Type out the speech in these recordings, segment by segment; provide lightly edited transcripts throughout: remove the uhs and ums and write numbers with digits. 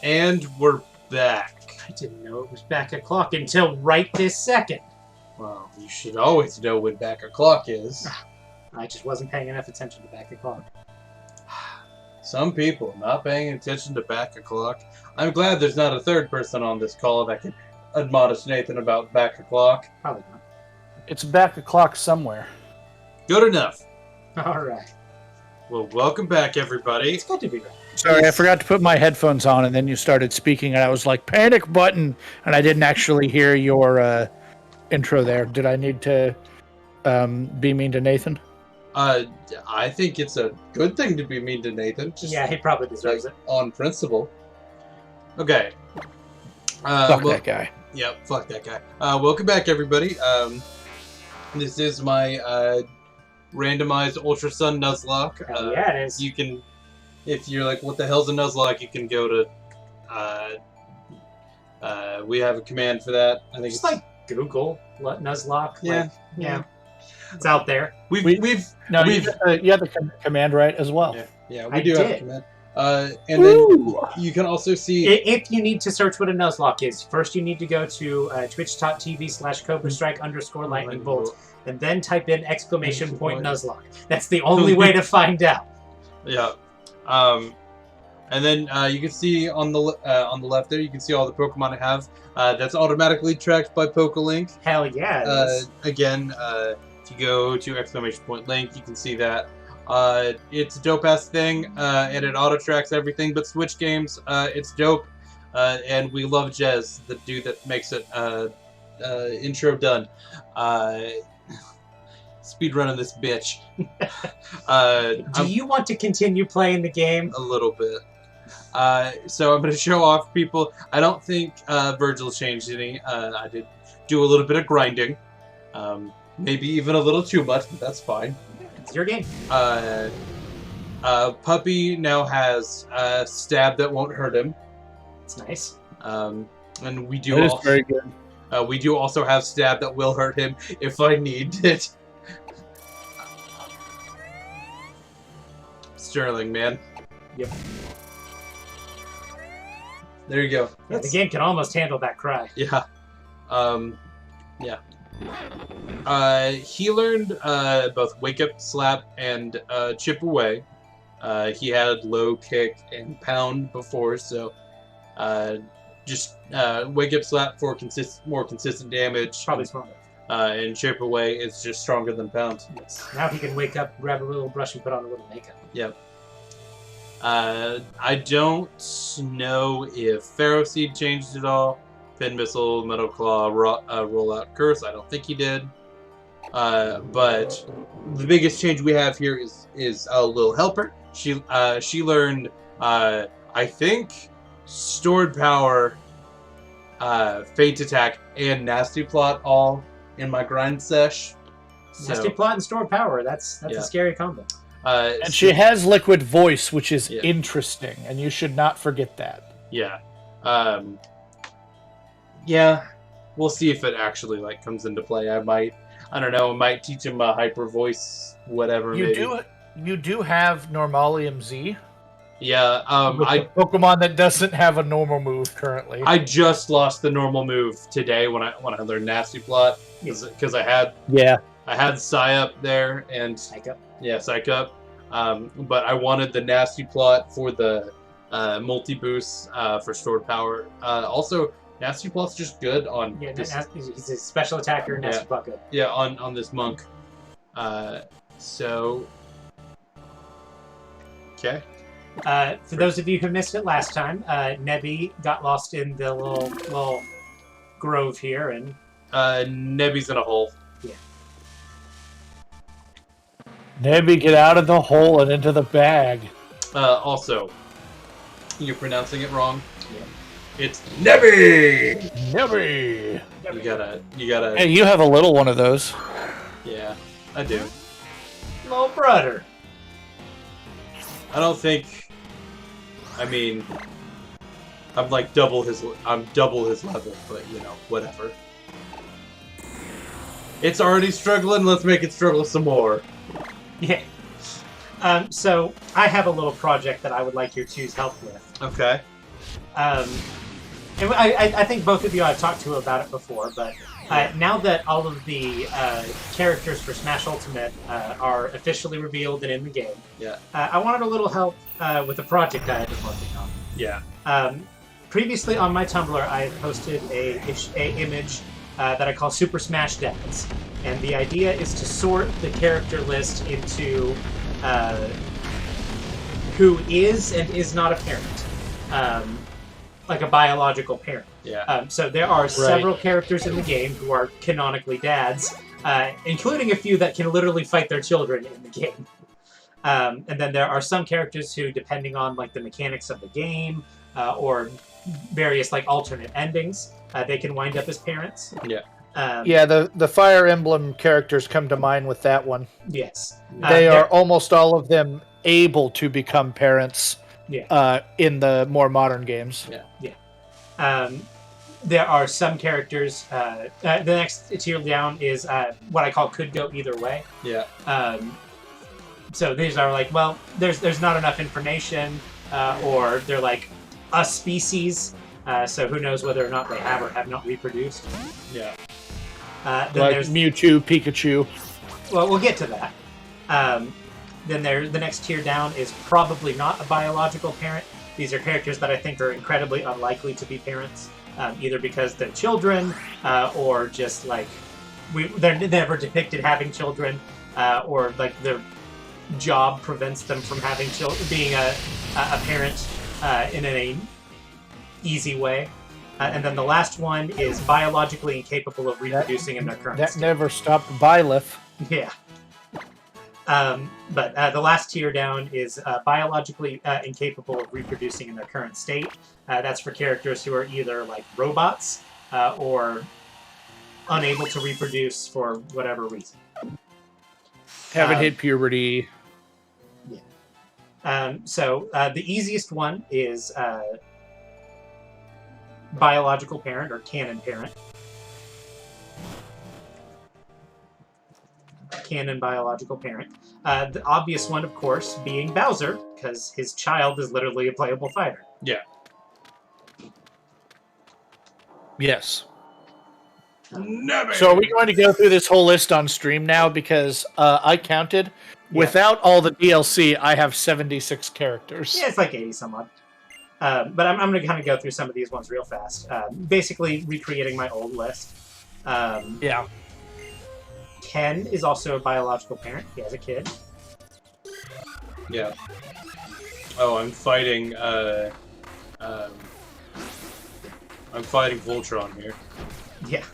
And we're back. I didn't know it was back o'clock until right this second. Well, you should always know when back o'clock is. I just wasn't paying enough attention to back o'clock. Some people not paying attention to back o'clock. I'm glad there's not a third person on this call that can admonish Nathan about back o'clock. Probably not. It's back o'clock somewhere. Good enough. All right. Well, welcome back, everybody. It's good to be back. Sorry, I forgot to put my headphones on, and then you started speaking, and I was like, panic button, and I didn't actually hear your intro there. Did I need to be mean to Nathan? I think it's a good thing to be mean to Nathan. Just Yeah, he probably deserves it. on principle. Okay. Fuck that guy. Yep, fuck that guy. Welcome back, everybody. This is my randomized Ultra Sun Nuzlocke. Yeah, it is. You can, if you're like, what the hell's a Nuzlocke, you can go to, we have a command for that. I think Just it's like Google Nuzlocke. Yeah, Like, yeah. It's out there. We've you had the command right as well. we I do have a did. command. And then you can also see If you need to search what a Nuzlocke is, first you need to go to twitch.tv/Cobrastryke_Lightningbolt and then type in ! Nuzlocke. That's the only way to find out. Yeah. And then you can see on the left there, you can see all the Pokemon I have. That's automatically tracked by PokeLink. Hell yeah. It is. Again, if you go to ! Link, you can see that. It's a dope-ass thing, and it auto-tracks everything but Switch games. It's dope, and we love Jez, the dude that makes it. Intro done. Speedrunning this bitch. Do you want to continue playing the game? A little bit. So I'm going to show off people. I don't think Virgil changed any. I did do a little bit of grinding. Maybe even a little too much, but that's fine. It's your game. Puppy now has stab that won't hurt him. It's nice. And we do That is also, very good. we do also have stab that will hurt him if I need it. Sterling, man. Yep. There you go. Yeah, the game can almost handle that cry. Yeah. Yeah. He learned both Wake Up, Slap, and Chip Away. He had low kick and pound before, so just Wake Up, Slap for more consistent damage. Probably stronger. And Chip Away is just stronger than pound. Yes. Now he can wake up, grab a little brush, and put on a little makeup. Yep. I don't know if Pharaoh Seed changed at all. Pin Missile, Metal Claw, Rollout Curse. I don't think he did. But the biggest change we have here is Lil Helper. She learned I think Stored Power, Fate Attack, and Nasty Plot all in my grind sesh. Nasty Plot and Stored Power. That's Yeah. a scary combo. And she has Liquid Voice, which is Yeah. interesting, and you should not forget that. Yeah. Yeah. We'll see if it actually like comes into play. I don't know, I might teach him a hyper voice, whatever. You maybe. do have Normalium Z. Yeah, A Pokemon that doesn't have a normal move currently. I just lost the normal move today when I learned Nasty Plot because I had Psy up there and Psych Up. Yeah, Psych Up. But I wanted the Nasty Plot for the multi boost for Stored Power. Also, Nasty Plot's just good on He's a special attacker, Nasty Plot good. Yeah, on this monk. So okay. For those of you who missed it last time, Nebby got lost in the little grove here, and Nebby's in a hole. Yeah. Nebby, get out of the hole and into the bag. Also, you're pronouncing it wrong. Yeah. It's Nebby! Nebby! You gotta... Hey, you have a little one of those. Yeah, I do. little brother. I don't think... I mean... I'm double his level, but, you know, whatever. It's already struggling, let's make it struggle some more. Yeah. So, I have a little project that I would like your two's help with. Okay. And I think both of you I've talked to about it before, but now that all of the characters for Smash Ultimate are officially revealed and in the game, I wanted a little help with a project I had been working on. Yeah. Previously on my Tumblr, I posted a image that I call Super Smash Dads. And the idea is to sort the character list into who is and is not a parent. Like a biological parent. Yeah. So there are several characters in the game who are canonically dads, including a few that can literally fight their children in the game. And then there are some characters who, depending on like the mechanics of the game or various like alternate endings, they can wind up as parents. Yeah. Yeah, the Fire Emblem characters come to mind with that one. Yes. They are almost all of them able to become parents in the more modern games. Yeah. There are some characters. The next tier down is what I call could go either way. Yeah. So these are like, well, there's not enough information, or they're like a species. So who knows whether or not they have or have not reproduced. Yeah. Then Like there's Mewtwo, Pikachu. Well, we'll get to that. Then the next tier down is probably not a biological parent. These are characters that I think are incredibly unlikely to be parents, either because they're children, or just like they're never depicted having children, or like their job prevents them from having being a parent in an easy way. And then the last one is biologically incapable of reproducing in their current That state. never stopped Byleth. Yeah. But the last tier down is biologically incapable of reproducing in their current state. That's for characters who are either like robots or unable to reproduce for whatever reason. Haven't hit puberty. Yeah. So the easiest one is biological parent or canon parent. Canon biological parent. The obvious one, of course, being Bowser, because his child is literally a playable fighter. Yeah. Yes. Never. So are we going to go through this whole list on stream now? Because I counted. Yeah. Without all the DLC, I have 76 characters. Yeah, it's like 80 some odd. But I'm going to kind of go through some of these ones real fast. Basically recreating my old list. Yeah. Ken is also a biological parent. He has a kid. Yeah. Oh, I'm fighting Voltron here. Yeah.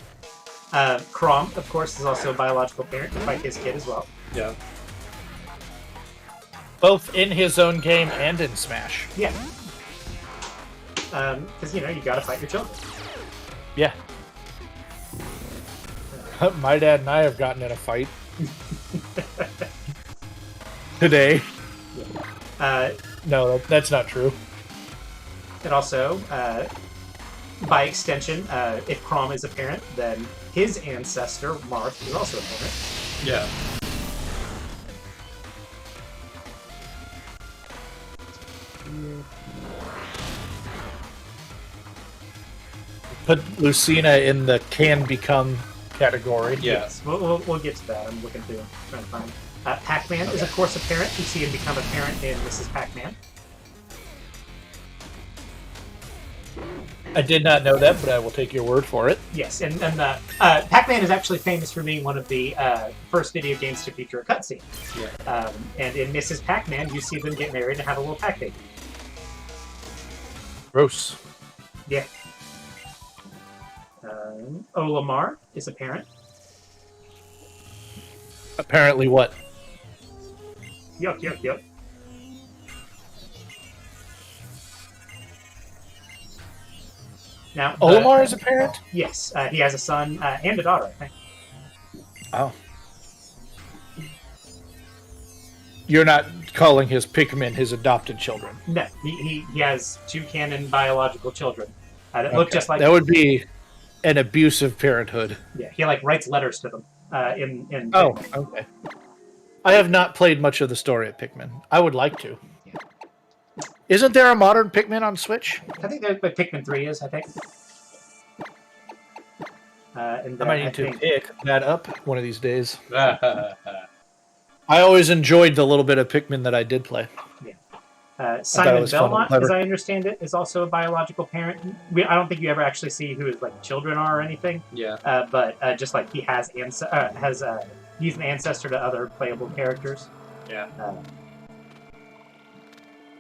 Crom, of course, is also a biological parent to fight his kid as well. Yeah. Both in his own game and in Smash. Yeah. Because, you gotta fight your children. Yeah. My dad and I have gotten in a fight. Today. No, that's not true. And also, by extension, if Crom is a parent, then his ancestor, Marth, is also a parent. Yeah. Put Lucina in the can become category. Yes. We'll get to that. I'm looking through, trying to find. Pac-Man is, of course, a parent. You see him become a parent in Mrs. Pac-Man. I did not know that, but I will take your word for it. Yes, and Pac-Man is actually famous for being one of the first video games to feature a cutscene. Yeah. And in Mrs. Pac-Man, you see them get married and have a little Pac baby. Gross. Yeah. Olimar is a parent. Apparently what? Yup. Now, Olimar is a parent? Yes, he has a son and a daughter, I think. Oh. You're not calling his Pikmin his adopted children? No, he has two canon biological children that look just like that would be an abusive parenthood. Yeah, he writes letters to them in Oh, Pikmin. Okay. I have not played much of the story of Pikmin. I would like to. Isn't there a modern Pikmin on Switch? I think there's like Pikmin 3 is, I think. And I then might need to pick that up one of these days. I I always enjoyed the little bit of Pikmin that I did play. Simon was fun and Belmont, clever. as I understand it, is also a biological parent. I don't think you ever actually see who his like children are or anything. Yeah. But just like he has he's an ancestor to other playable characters. Yeah.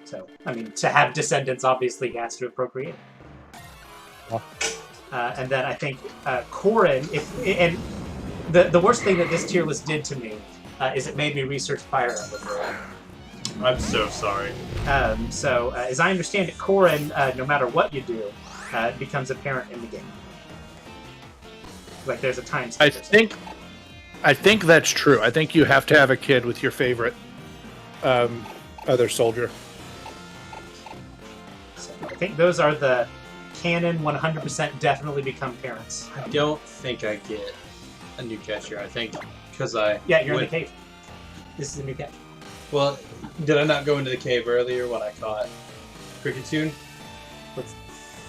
So I mean, to have descendants, obviously he has to have procreated. Oh. And then I think Corin, and the worst thing that this tier list did to me is it made me research Fire Emblem. I'm so sorry. So, as I understand it, Corin, no matter what you do, becomes a parent in the game. Like, there's a time skip. I think that's true. I think you have to have a kid with your favorite other soldier. So I think those are the canon 100% definitely become parents. I don't think I get a new catcher. I think because I... Yeah, you're in the cave. This is a new catch. Well, did I not go into the cave earlier when I caught Cricketune?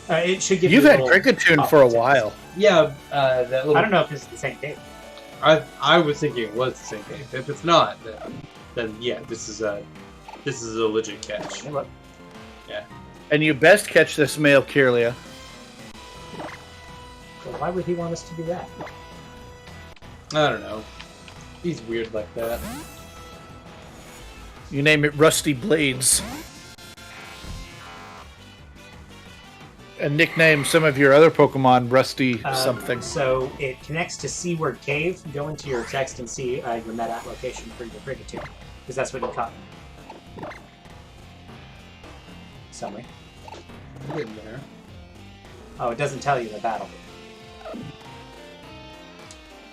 It should give You've you had Cricketune for a while. Yeah, that little... I don't know if it's the same cave. I was thinking it was the same cave. If it's not, then yeah, this is a legit catch. Hey, look. Yeah. And you best catch this male Kirlia. Well, why would he want us to do that? I don't know. He's weird like that. You name it Rusty Blades. And nickname some of your other Pokemon Rusty something. So it connects to Seaward Cave. Go into your text and see your meta location for your Cricketune, because that's what you caught. Summary. Getting there. Oh, it doesn't tell you the battle.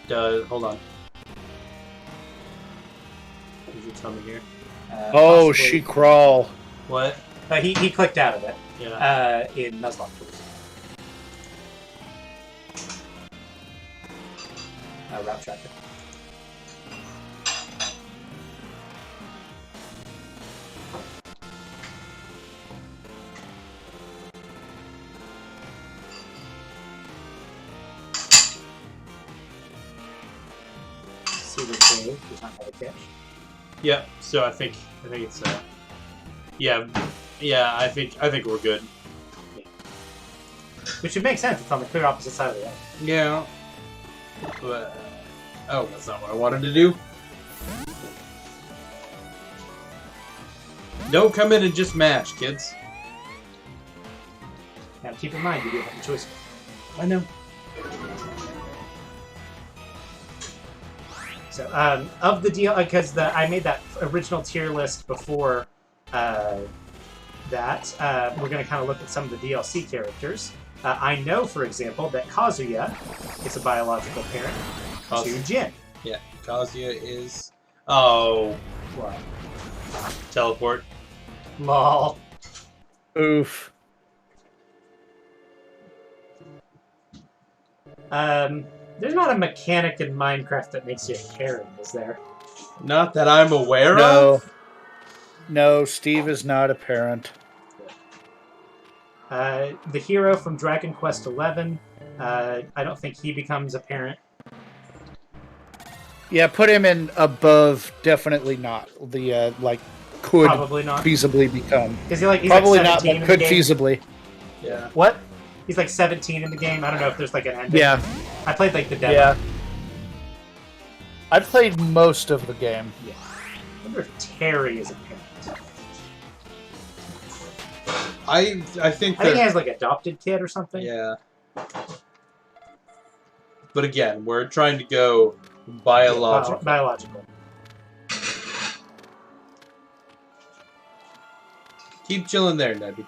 Hold on. Did you tell me here? Oh, Possibly. She-Crawl. What? He clicked out of it Yeah. in Nuzlocke Forums. Route tracker. Seaward Cave does not have a catch. Yeah. So I think it's yeah, I think we're good. Which would make sense. It's on the clear opposite side of the road. Yeah. But oh, that's not what I wanted to do. Don't come in and just mash, kids. Now keep in mind you do have a choice. I know. So of the deal, because I made that original tier list before that, we're going to kind of look at some of the DLC characters. I know, for example, that Kazuya is a biological parent to Jin. Yeah, Kazuya is. Oh, What? teleport. Lol. Oof. There's not a mechanic in Minecraft that makes you a Karen, is there? Not that I'm aware of. No. No, Steve is not a parent. The hero from Dragon Quest XI, I don't think he becomes a parent. Yeah, put him in above, definitely not. The, could Probably not. feasibly become. He's Probably like not, 17 but in could the game. feasibly. Yeah. What? He's like 17 in the game. I don't know if there's like an ending. Yeah. I played like the demo. Yeah. I played most of the game. Yeah. I wonder if Terry is a parent. I think I think he has like adopted kid or something. Yeah. But again, we're trying to go biological. Biological. Keep chilling there, Nebby.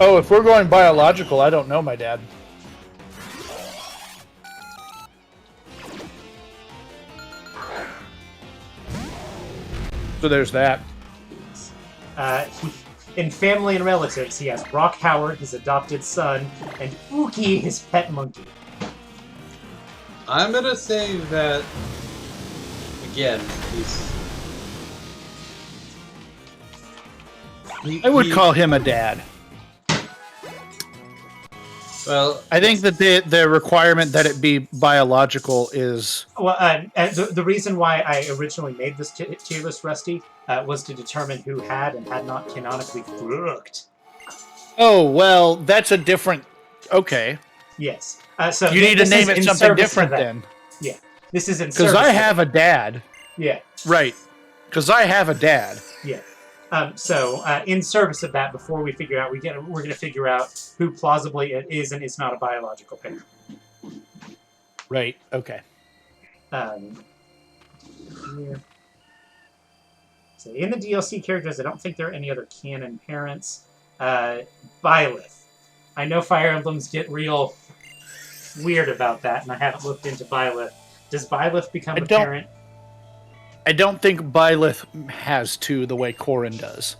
Oh, if we're going biological, I don't know my dad. So there's that. In family and relatives, he has Brock Howard, his adopted son, and Uki, his pet monkey. I'm gonna say that again, I would call him a dad. Well, I think that the requirement that it be biological is... Well, the reason why I originally made this tier list, Rusty, was to determine who had and had not canonically fucked. Oh, well, that's a different... Okay. Yes. So you need to name it something different then. Yeah. This is in because I have a dad. Yeah. Right. Because I have a dad. Yeah. So in service of that, before we figure out, we're going to figure out who plausibly it is and is not a biological parent. Right. Okay. Yeah. So in the DLC characters, I don't think there are any other canon parents. Byleth. I know Fire Emblems get real weird about that, and I haven't looked into Byleth. Does Byleth become a parent? I don't think Byleth has to the way Corrin does.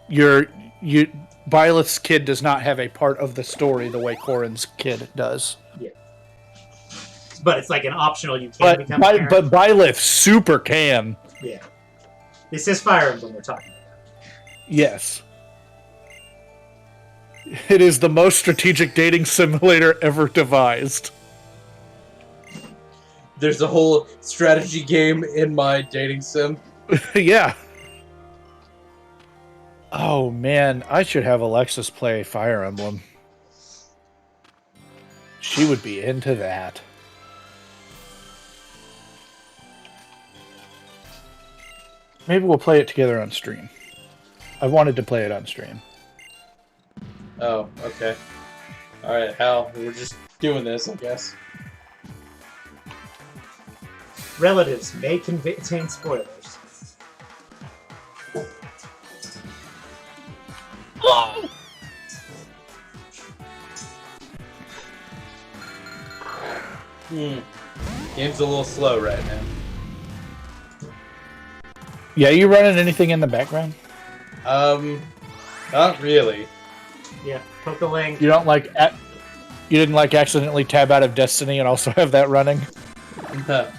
Byleth's kid does not have a part of the story the way Corrin's kid does. Yeah. But it's like an optional, you can become a parent. But Byleth super can. Yeah. This is Fire Emblem we're talking about. Yes. It is the most strategic dating simulator ever devised. There's a whole strategy game in my dating sim. Yeah. Oh, man. I should have Alexis play Fire Emblem. She would be into that. Maybe we'll play it together on stream. I wanted to play it on stream. Oh, okay. Alright, Hal, we're just doing this, I guess. Relatives may contain spoilers. Oh! Game's a little slow right now. Yeah, you running anything in the background? Not really. Yeah, poke a link. You don't like... You didn't like accidentally tab out of Destiny and also have that running? No.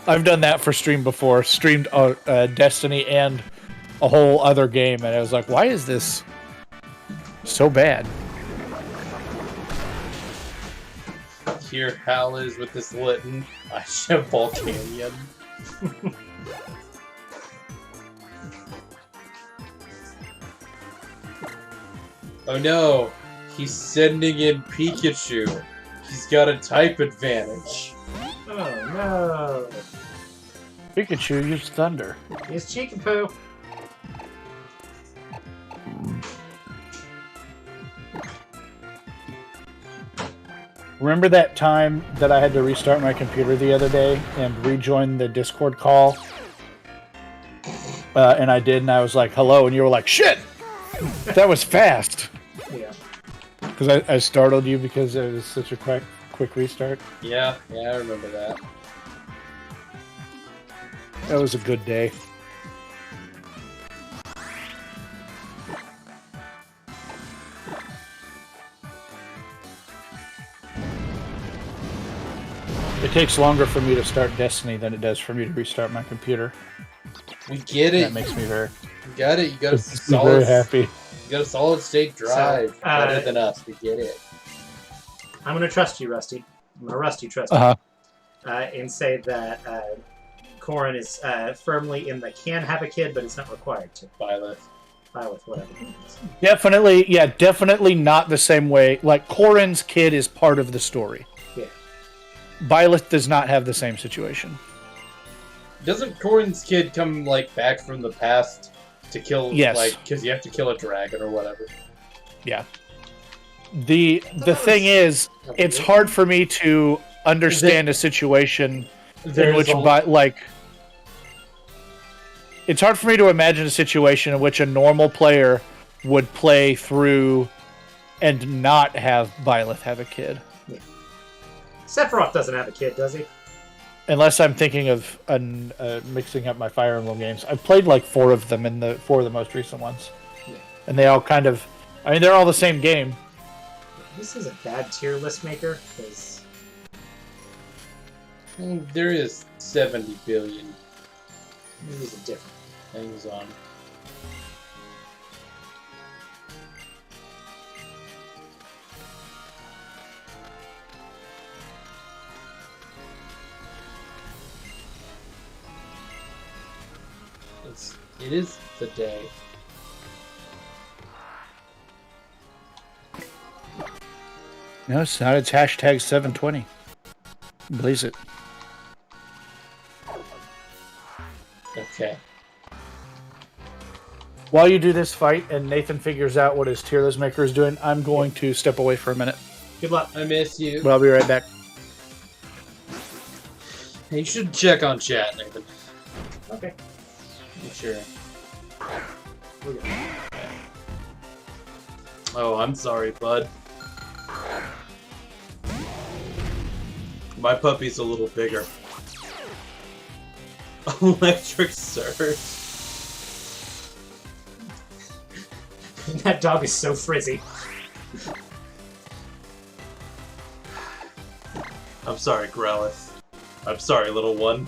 I've done that for stream before. Streamed Destiny and a whole other game, and I was like, why is this so bad? Here Hal is with this Litten. I should have Volcanion. Oh no! He's sending in Pikachu. He's got a type advantage. Oh no! Pikachu used Thunder. It's Cheekapoo. Remember that time that I had to restart my computer the other day and rejoin the Discord call? And I did, and I was like, hello, and you were like, shit! That was fast! Yeah. Because I startled you because it was such a quick restart. Yeah, I remember that. That was a good day. It takes longer for me to start Destiny than it does for me to restart my computer. We get it. That makes me very... You got it. You got a solid... very happy. You got a solid state drive. So, better than us. We get it. I'm going to trust you, Rusty. I'm going to Rusty trust you. And say that Corrin is firmly in the can have a kid, but it's not required to. Byleth, whatever. Definitely not the same way. Like, Corrin's kid is part of the story. Yeah. Byleth does not have the same situation. Doesn't Corrin's kid come, like, back from the past to kill, yes. like, because you have to kill a dragon or whatever? Yeah. The thing is, it's hard for me to understand a situation in which, it's hard for me to imagine a situation in which a normal player would play through and not have Byleth have a kid. Yeah. Sephiroth doesn't have a kid, does he? Unless I'm thinking of mixing up my Fire Emblem games. I've played like 4 of them in four of the most recent ones. Yeah. And they all kind of... I mean, they're all the same game. This is a bad tier list maker, because... There is 70 billion Maybe it's a different. things on. It is the day. No, it's not. It's hashtag 720. Blaze it. Okay. While you do this fight and Nathan figures out what his tier list maker is doing, I'm going to step away for a minute. Good luck. I miss you. But I'll be right back. Hey, you should check on chat, Nathan. Okay. Make sure. We're good. Oh, I'm sorry, bud. My puppy's a little bigger. Electric surge. That dog is so frizzy. I'm sorry, Growlithe. I'm sorry, little one.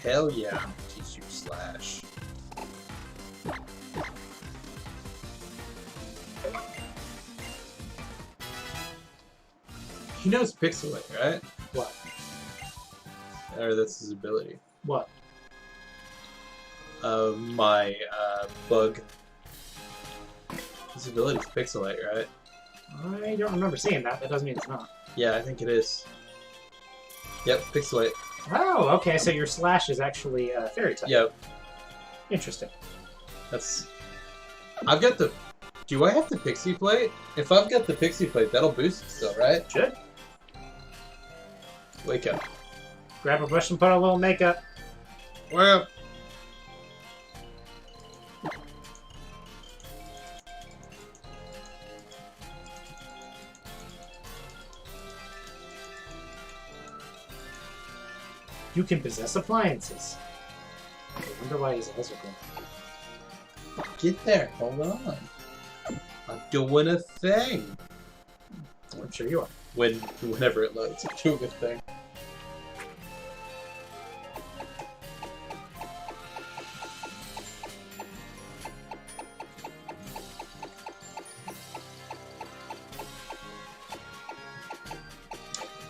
Hell yeah. Teach you Slash. He knows Pixelate, right? What? Or that's his ability. What? My bug. His ability is Pixelate, right? I don't remember seeing that. That doesn't mean it's not. Yeah, I think it is. Yep, Pixelate. Oh, okay. So your slash is actually fairy type. Yep. Interesting. That's... I've got the... Do I have the Pixie Plate? If I've got the Pixie Plate, that'll boost it still, right? Should. Wake up. Grab a brush and put on a little makeup. Well... You can possess appliances. I wonder why his eyes are going. Get there. Hold on. I'm doing a thing. I'm sure you are. Whenever it loads, I'm doing a thing.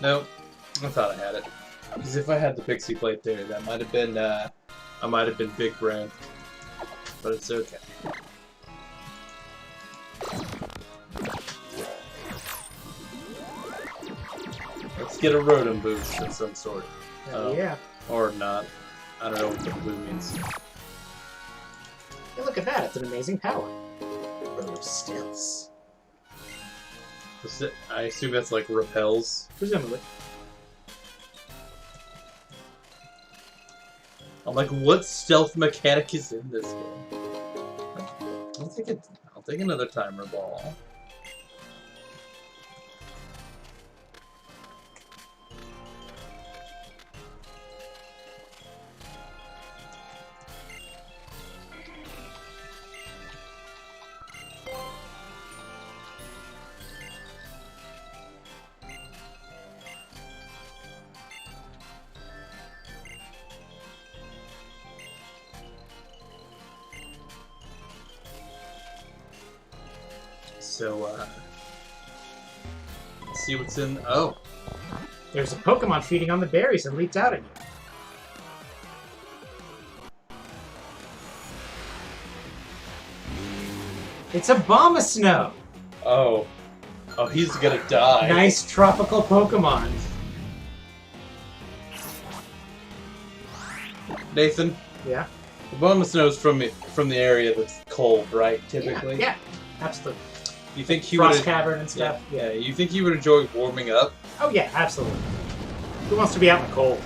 Nope. I thought I had it. Because if I had the Pixie Plate there, that might have been, I might have been big brain. But it's okay. Let's get a Rotom boost of some sort. Yeah. Or not. I don't know what the blue means. Hey, look at that. It's an amazing power. Rotom stills. I assume that's like repels. Presumably. I'm like, what stealth mechanic is in this game? I'll take another timer ball. So, let's see what's in... Oh! There's a Pokemon feeding on the berries and leaped out at you. It's a Bombasnow! Oh. Oh, he's gonna die. Nice tropical Pokemon. Nathan, Yeah? the Bombasnow's from the area that's cold, right? Typically? Yeah, absolutely. You think he Frost would... Cavern and stuff. Yeah, you think he would enjoy warming up? Oh yeah, absolutely. Who wants to be out in the cold?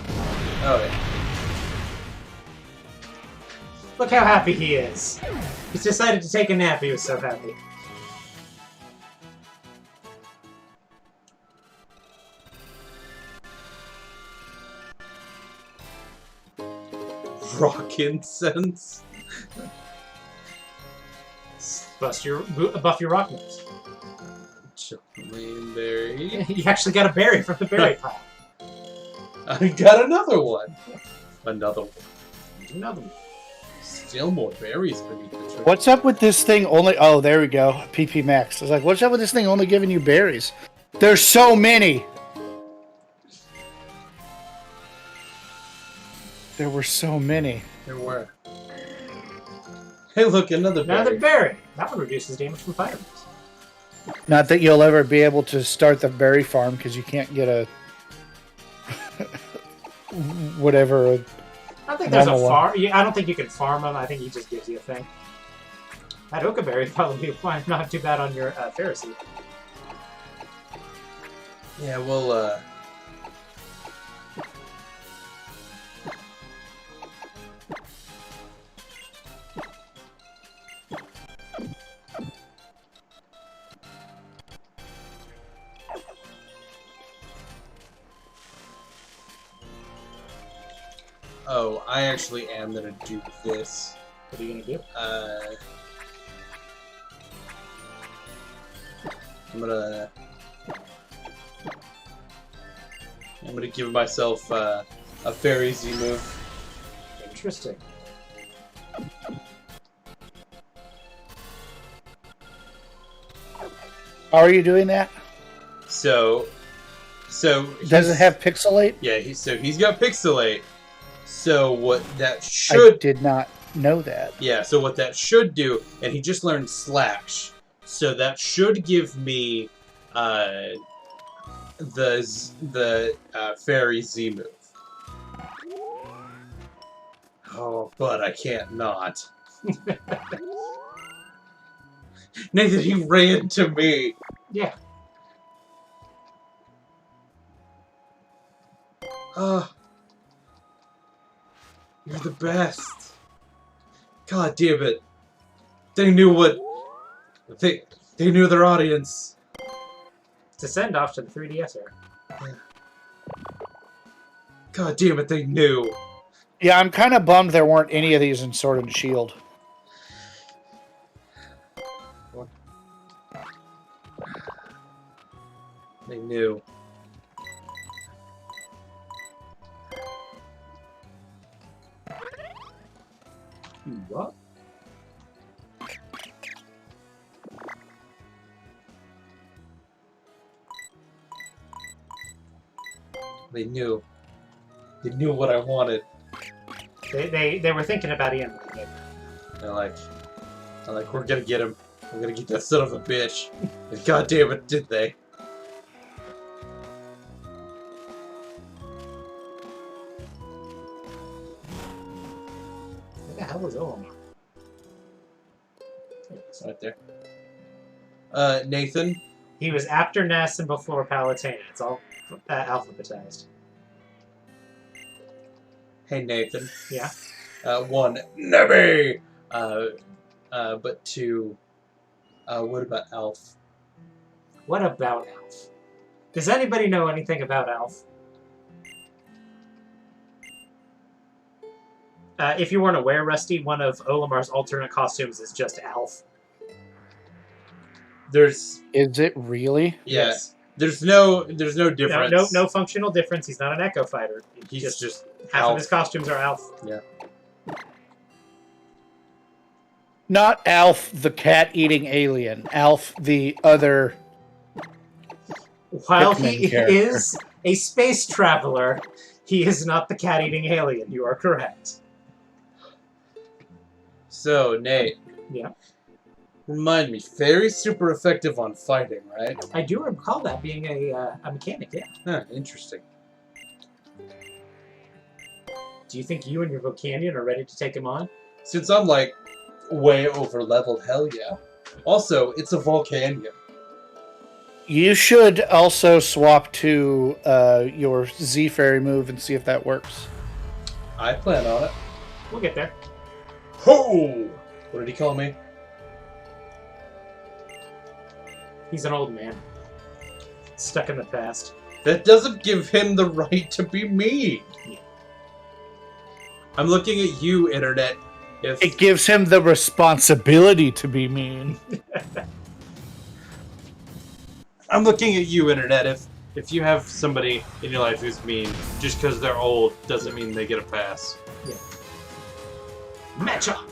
Oh, yeah. Look how happy he is. He's decided to take a nap. He was so happy. Rock incense. Buff your rock moves. Chocolate berry. You actually got a berry from the berry pile. I got another one. Another one. Another one. Still more berries beneath the tree. What's up with this thing only... Oh, there we go. PP Max. I was like, what's up with this thing only giving you berries? There's so many! There were so many. There were. Hey, look, another berry. Another berry. That one reduces damage from fire moves. Not that you'll ever be able to start the berry farm, because you can't get a... whatever... I don't think there's a Normal farm. I don't think you can farm them. I think he just gives you a thing. That Oka berry probably not too bad on your Pharisee. Yeah, well, oh, I actually am gonna do this. What are you gonna do? I'm gonna give myself a fairy Z move. Interesting. How are you doing that? So Does it have pixelate? Yeah, he's got pixelate. So what that should I did not know that. Yeah, so what that should do, and he just learned Slash, so that should give me the fairy Z move. Oh, but I can't not. Nathan, he ran to me. Yeah. You're the best. God damn it. They knew what... They knew their audience. To send off to the 3DS era. Yeah. God damn it, they knew. Yeah, I'm kind of bummed there weren't any of these in Sword and Shield. They knew. What? They knew. They knew what I wanted. They were thinking about Ian. They're like, we're gonna get him. We're gonna get that son of a bitch. And god damn it, did they? Where the hell is Olamar? It's right there. Nathan? He was after Ness and before Palutena. It's all alphabetized. Hey, Nathan. Yeah? One, Nebby! But two, what about Alf? What about Alf? Does anybody know anything about Alf? If you weren't aware, Rusty, one of Olamar's alternate costumes is just Alf. There's... Is it really? Yeah. Yes. There's no difference. No functional difference. He's not an Echo Fighter. He's just half Alf. of his costumes are Alf. Yeah. Not Alf, the cat-eating alien. Alf, the other... While Pikmin he character. is a space traveler, he is not the cat-eating alien. You are correct. So, Nate. Yeah. Remind me, fairy's super effective on fighting, right? I do recall that being a mechanic, yeah. Huh, interesting. Do you think you and your Volcanion are ready to take him on? Since I'm, like, way over-leveled, hell yeah. Also, it's a Volcanion. You should also swap to your Z Fairy move and see if that works. I plan on it. We'll get there. Ho! What did he call me? He's an old man. Stuck in the past. That doesn't give him the right to be mean. I'm looking at you, Internet. If It gives him the responsibility to be mean. I'm looking at you, Internet. If you have somebody in your life who's mean, just because they're old doesn't mean they get a pass. Yeah. Match up.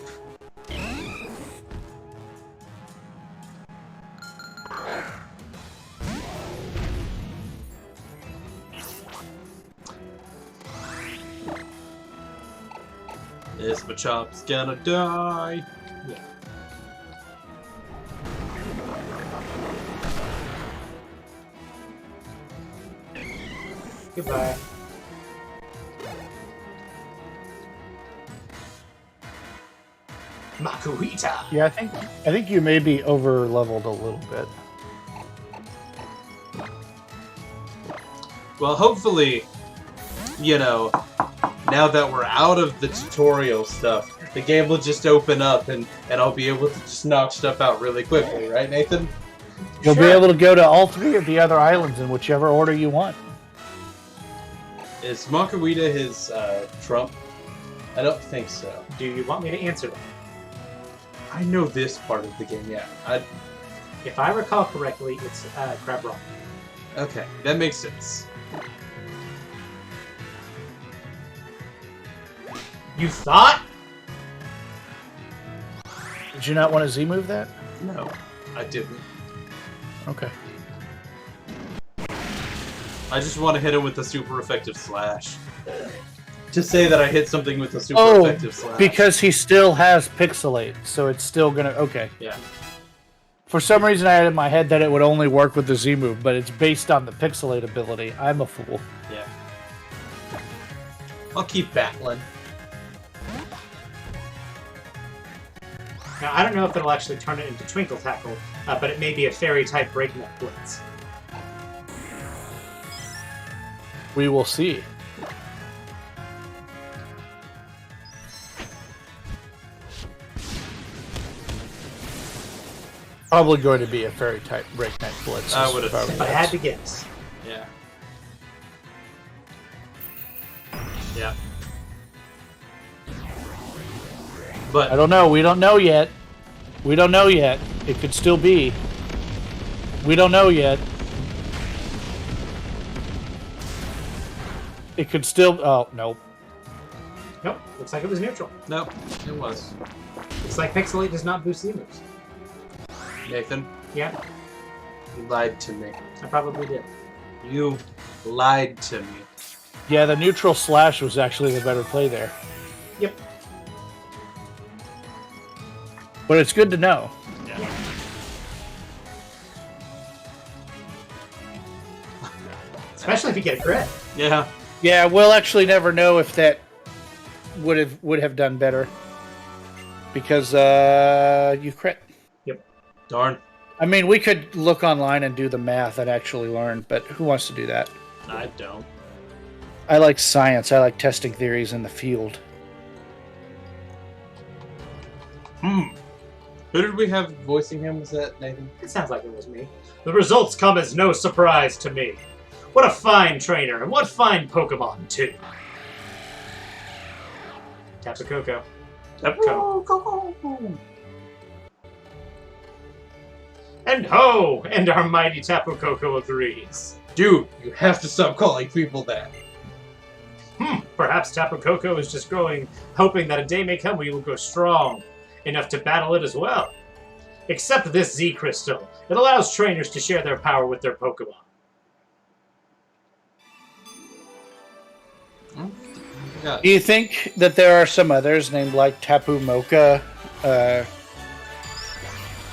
This Machop's gonna die. Yeah. Goodbye. Makuhita. Yeah, I think you may be over leveled a little bit. Well, hopefully, you know, now that we're out of the tutorial stuff, the game will just open up and I'll be able to just knock stuff out really quickly, right, Nathan? You'll be able to go to all 3 of the other islands in whichever order you want. Is Makuhita his trump? I don't think so. Do you want me to answer that? I know this part of the game, yeah. If I recall correctly, it's Crab Rock. Okay, that makes sense. You thought? Did you not want to Z-move that? No, I didn't. Okay. I just want to hit him with a super effective slash. To say that I hit something with a super effective slash. Because he still has Pixelate, so it's still gonna... Okay. Yeah. For some reason I had in my head that it would only work with the Z-move, but it's based on the Pixelate ability. I'm a fool. Yeah. I'll keep battling. Now, I don't know if it'll actually turn it into Twinkle Tackle, but it may be a fairy-type breakneck blitz. We will see. Probably going to be a fairy-type breakneck blitz. I would have probably If I is. had to guess. Yeah. Yeah. But I don't know. We don't know yet. We don't know yet. It could still be. We don't know yet. It could still... Oh, nope. Nope, looks like it was neutral. nope, it was. Looks like Pixelate does not boost the moves. Nathan, Yeah, you lied to me. I probably did. You lied to me. Yeah, the neutral slash was actually the better play there. Yep. But it's good to know. Yeah. Especially if you get a crit. Yeah. Yeah, we'll actually never know if that would have done better. Because you crit. Darn. I mean, we could look online and do the math and actually learn, but who wants to do that? I don't. I like science. I like testing theories in the field. Who did we have voicing him? Was that Nathan? It sounds like it was me. The results come as no surprise to me. What a fine trainer, and what fine Pokemon, too. Taps a Coco. Tapco. And ho! And our mighty Tapu Koko agrees. Dude, you have to stop calling people that. Perhaps Tapu Koko is just growing, hoping that a day may come when he will grow strong enough to battle it as well. Except this Z Crystal. It allows trainers to share their power with their Pokemon. Do you think that there are some others named like Tapu Mocha,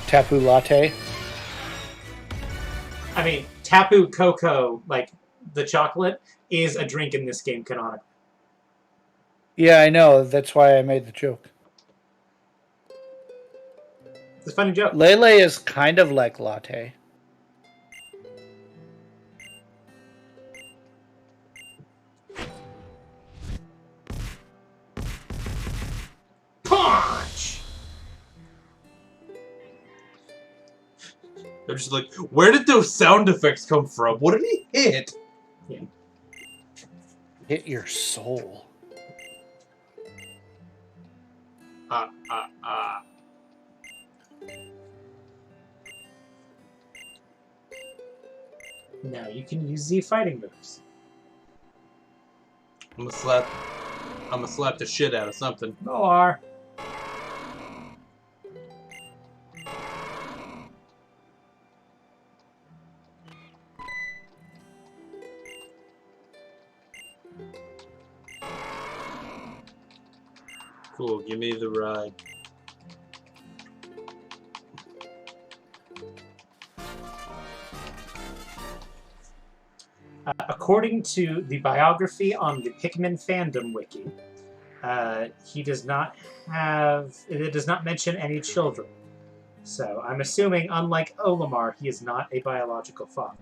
Tapu Latte? I mean, Tapu Koko, like the chocolate, is a drink in this game canonically. Yeah, I know. That's why I made the joke. It's a funny joke. Lele is kind of like latte. Punch! I'm just like, where did those sound effects come from? What did he hit? Yeah. Hit your soul. Now you can use Z fighting moves. I'm gonna slap the shit out of something. More. Cool, give me the ride. According to the biography on the Pikmin fandom wiki, he does not have. It does not mention any children. So I'm assuming, unlike Olimar, he is not a biological father.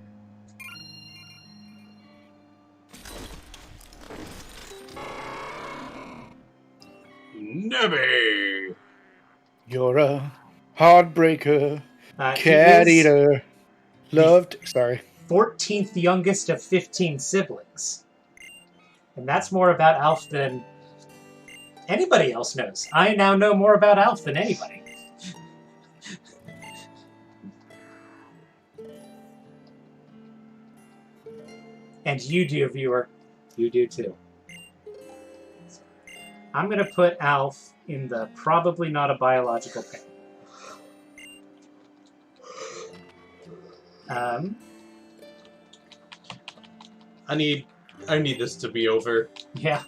Nebby! You're a heartbreaker, He cat is eater, loved. Sorry. 14th youngest of 15 siblings. And that's more about Alf than anybody else knows. I now know more about Alf than anybody. And you do, viewer. You do too. I'm going to put Alf in the probably not a biological parent. I need this to be over. Yeah.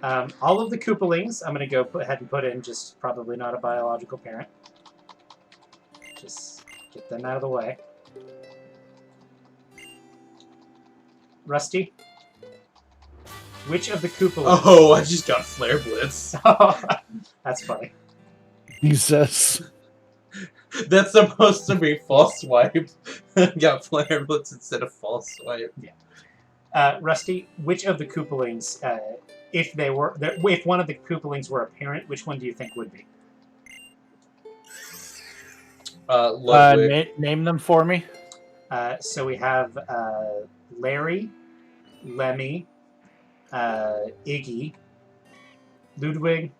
All of the Koopalings, I'm going to go ahead and put in just probably not a biological parent. Just get them out of the way. Rusty, which of the Koopalings... Oh, I just got Flare Blitz. That's funny. Jesus. That's supposed to be False Swipe. Got Flare Blitz instead of False Swipe. Yeah. Rusty, which of the Koopalings, if one of the Koopalings were a parent, which one do you think would be? Ludwig. Name them for me. So we have Larry, Lemmy, Iggy, Ludwig,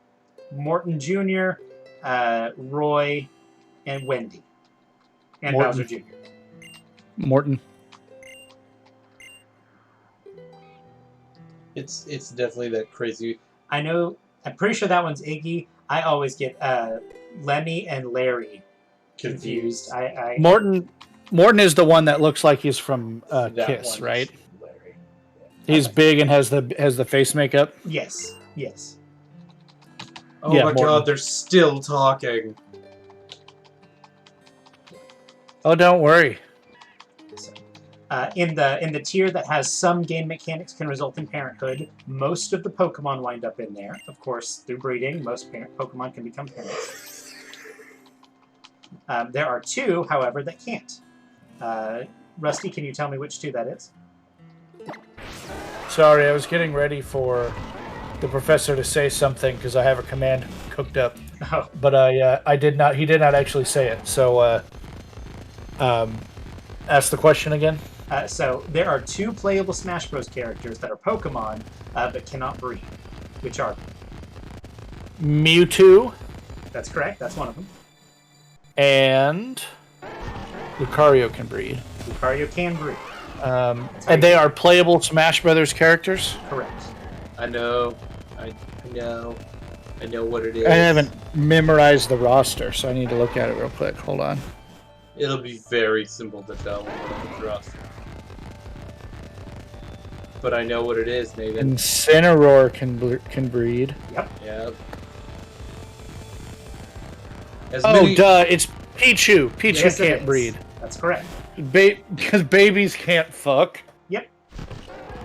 Morton Jr., Roy, and Wendy. And Morton. Bowser Jr. Morton. It's definitely that crazy. I know. I'm pretty sure that one's Iggy. I always get Lemmy and Larry confused. Morton is the one that looks like he's from That Kiss, one right? is Larry. Yeah. He's big and has the face makeup. Yes. Yes. Oh Yeah, my Morton. god, they're still talking. Oh, don't worry. So, in the tier that has some game mechanics can result in parenthood, most of the Pokemon wind up in there. Of course, through breeding, most Pokemon can become parents. There are two, however, that can't. Rusty, can you tell me which two that is? Sorry, I was getting ready for the professor to say something because I have a command cooked up. Oh. But I did not. He did not actually say it. So, ask the question again. So there are two playable Smash Bros. Characters that are Pokemon but cannot breed, which are... Mewtwo That's correct. That's one of them. and Lucario can breed. Lucario can breed. And they are playable Smash Brothers characters. Correct. I know. I know. I know what it is. I haven't memorized the roster, so I need to look at it real quick. Hold on. It'll be very simple to tell when it's rough. But I know what it is, Nathan. Incineroar can breed. Yep. Yep. Duh! It's Pichu. Pichu Yes, it can't is. breed. That's correct. Because babies can't fuck. Yep.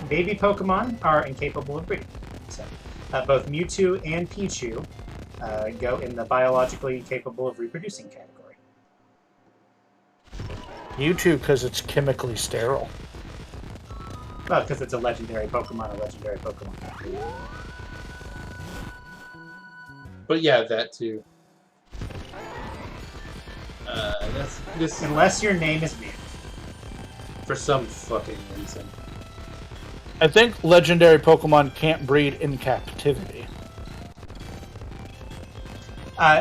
Baby Pokemon are incapable of breeding. So, both Mewtwo and Pichu go in the biologically capable of reproducing category. Mewtwo because it's chemically sterile. Well, because it's a legendary Pokemon, But yeah, that too. This Unless your name is Mew. for some fucking reason. I think legendary Pokemon can't breed in captivity.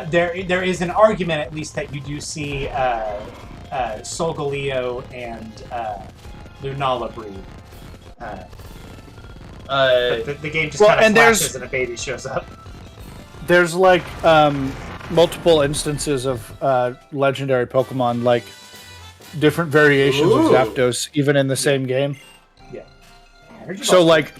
There is an argument, at least, that you do see Solgaleo and Lunala breed. But the game just kind of flashes and a baby shows up. There's like multiple instances of legendary Pokemon, like different variations of Zapdos, even in the same game. Yeah. So like,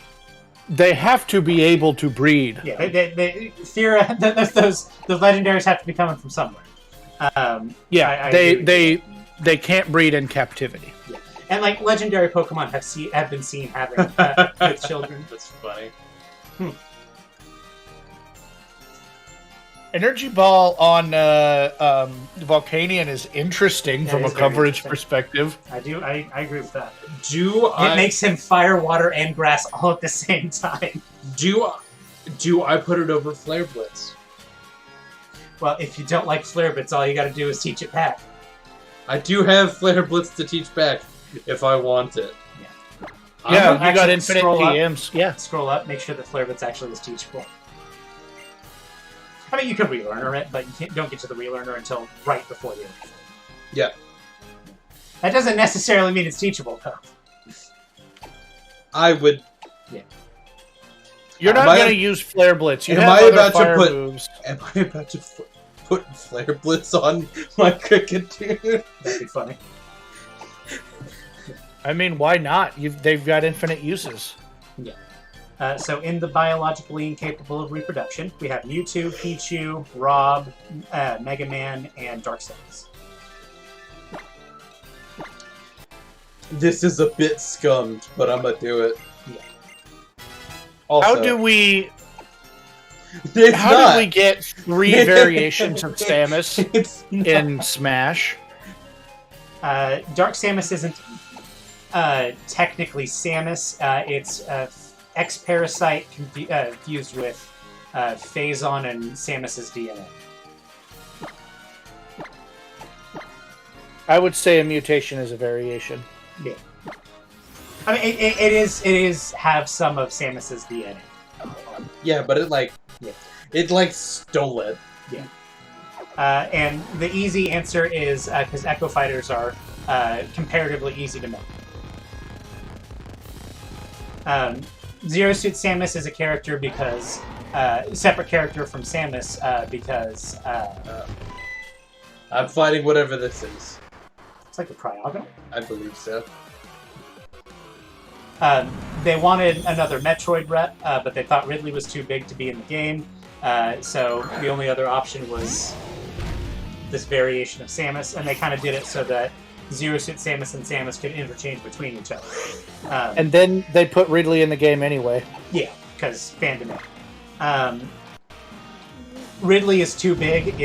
they have to be able to breed. Yeah, those legendaries have to be coming from somewhere. They can't breed in captivity. Yeah. And like legendary Pokemon have been seen having with children. That's funny. Energy Ball on Volcanion is interesting from a coverage perspective. I agree with that. It makes him fire, water, and grass all at the same time. Do I put it over Flare Blitz? Well, if you don't like Flare Blitz, all you got to do is teach it back. I do have Flare Blitz to teach back if I want it. Yeah, you got infinite DMs. Yeah. Scroll up, make sure that Flare Blitz actually is teachable. I mean, you can relearner it, but you don't get to the relearner until right before the end. Yeah. That doesn't necessarily mean it's teachable, though. I would... Yeah. You're not going to use Flare Blitz. Am I about to put Flare Blitz on my Kricketune? That'd be funny. I mean, why not? They've got infinite uses. Yeah. So in the biologically incapable of reproduction, we have Mewtwo, Pichu, Rob, Mega Man, and Darkseid. This is a bit scummed, but I'm gonna do it. Yeah. Also, how do we get 3 variations of Samus in Smash? Dark Samus isn't technically Samus. It's X-Parasite fused with Phazon and Samus's DNA. I would say a mutation is a variation. Yeah. I mean, it is have some of Samus's DNA. Yeah, but it stole it. Yeah. And the easy answer is because Echo Fighters are comparatively easy to make. Zero Suit Samus is a character because separate character from Samus because I'm fighting whatever this is. It's like a Cryogonal? I believe so. They wanted another Metroid rep, but they thought Ridley was too big to be in the game. So the only other option was this variation of Samus, and they kind of did it so that Zero Suit Samus and Samus could interchange between each other. And then they put Ridley in the game anyway. Yeah, because fandom. Ridley is too big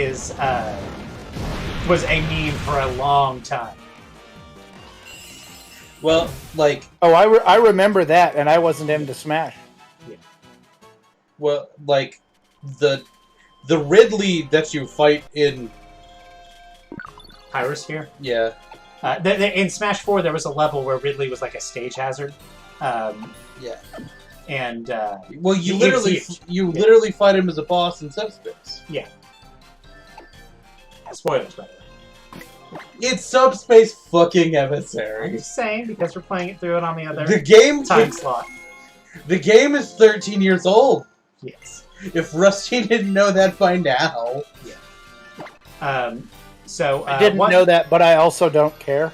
was a meme for a long time. Well, like... Oh, I remember that, and I wasn't into Smash. Yeah. Well, like, the Ridley that you fight in... Pyrosphere? Yeah. In Smash 4, there was a level where Ridley was like a stage hazard. Yeah. And... well, you literally fight him as a boss in Subspace. Yeah. Spoilers, by the way. It's Subspace fucking Emissary. I'm just saying, because we're playing it through it on the other time slot. The game is 13 years old. Yes. If Rusty didn't know that by now. Yeah. So I didn't know that, but I also don't care.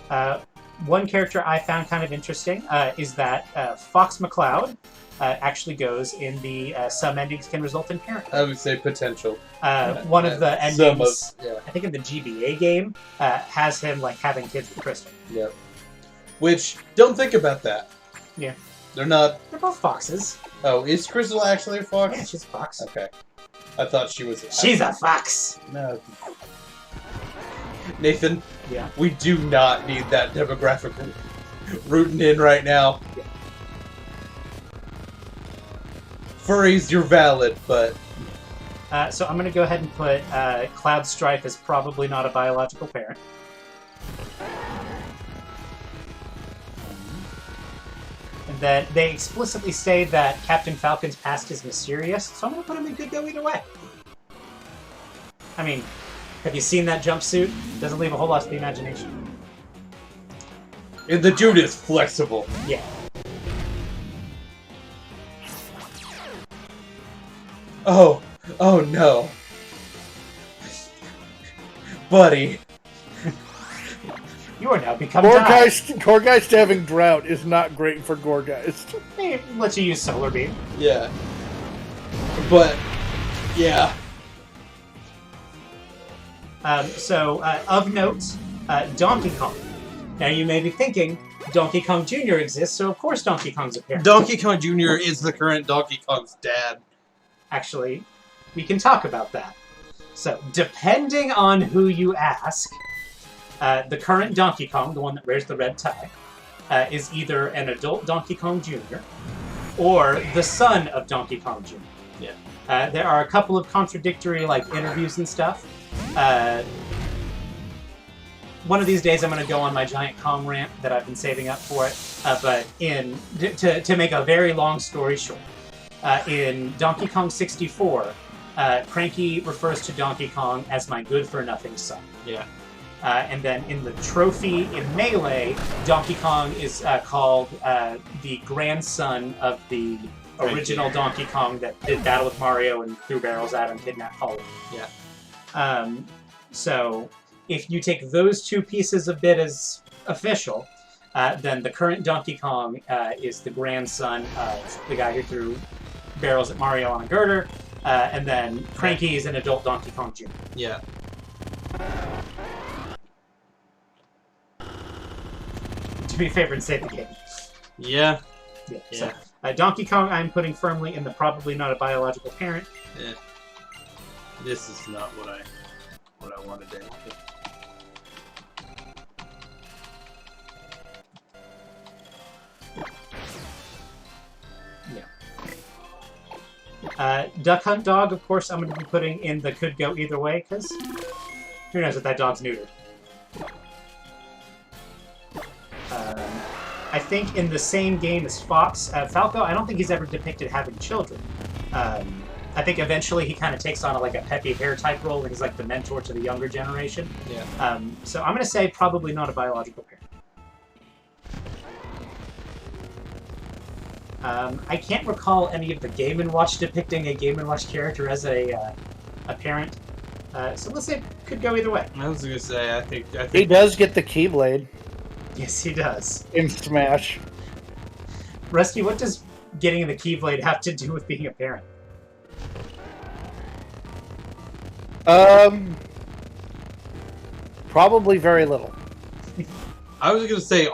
Yeah. One character I found kind of interesting is that Fox McCloud actually goes in the some endings can result in parenthood. I would say potential. One of the endings, I think in the GBA game, has him like having kids with Crystal. Yep. Which, don't think about that. Yeah. They're not... They're both foxes. Oh, is Crystal actually a fox? Yeah, she's a fox. Okay. I thought she was... She's a fox! No. Nathan, yeah, we do not need that demographic rooting in right now. Yeah. Furries, you're valid, but... so I'm going to go ahead and put Cloudstrife as probably not a biological parent. And then they explicitly say that Captain Falcon's past is mysterious, so I'm going to put him in good go either way. I mean, have you seen that jumpsuit? Doesn't leave a whole lot to the imagination. And the dude is flexible. Yeah. Oh no. Buddy. You are now become tied. Gorgeist having drought is not great for Gorgeist. Hey, lets you use Solar Beam. Yeah. But, yeah. Of note, Donkey Kong. Now you may be thinking, Donkey Kong Jr. exists, so of course Donkey Kong's a parent. Donkey Kong Jr. is the current Donkey Kong's dad. Actually, we can talk about that. So, depending on who you ask, the current Donkey Kong, the one that wears the red tie, is either an adult Donkey Kong Jr. or the son of Donkey Kong Jr. Yeah. There are a couple of contradictory interviews and stuff. One of these days I'm going to go on my giant Kong rant that I've been saving up for it. But to make a very long story short, in Donkey Kong 64, Cranky refers to Donkey Kong as my good-for-nothing son. Yeah. And then in the trophy in Melee, Donkey Kong is called the grandson of the original Donkey Kong that did battle with Mario and threw barrels at him, kidnapped Hollow. Yeah. So if you take those two pieces of bit as official, then the current Donkey Kong is the grandson of the guy who threw barrels at Mario on a girder, and then Cranky is an adult Donkey Kong Jr. Yeah. Do me a favor and save the game. Yeah. Yeah. Yeah. So, Donkey Kong, I'm putting firmly in the probably not a biological parent. Yeah. This is not what I wanted to do. Yeah. Duck Hunt Dog, of course, I'm going to be putting in the could go either way, because who knows if that dog's neutered. I think in the same game as Fox, Falco, I don't think he's ever depicted having children. I think eventually he kind of takes on a Peppy Hare type role, and he's like the mentor to the younger generation. Yeah. So I'm going to say probably not a biological parent. I can't recall any of the Game & Watch depicting a Game & Watch character as a parent. So let's say it could go either way. I was gonna say, I think He does get the Keyblade Yes, he does. in Smash. Rusty, what does getting the Keyblade have to do with being a parent? Probably very little. I was gonna say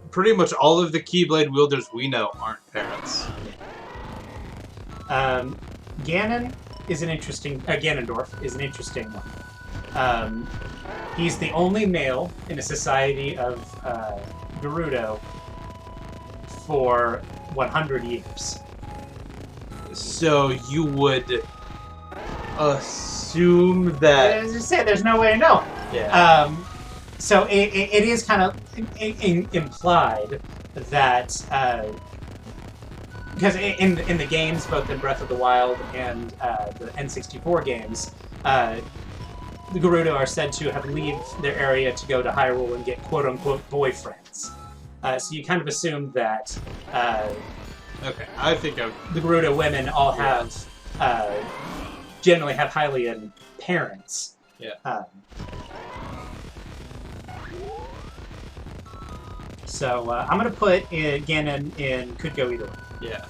pretty much all of the Keyblade wielders we know aren't parents. Ganon is an interesting... Ganondorf is an interesting one. He's the only male in a society of Gerudo for 100 years. So you would assume that... As I say, there's no way to know. Yeah. So it is kind of implied that... because in the games, both in Breath of the Wild and the N64 games, the Gerudo are said to have leave their area to go to Hyrule and get quote-unquote boyfriends. So you kind of assume that Okay, I think the Gerudo women all have generally have Hylian parents. Yeah. So I'm going to put Ganon in could go either way. Yeah.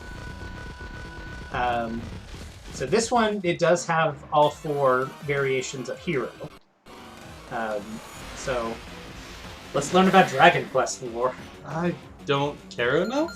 So this one, it does have all 4 variations of hero. So let's learn about Dragon Quest lore. I don't care enough.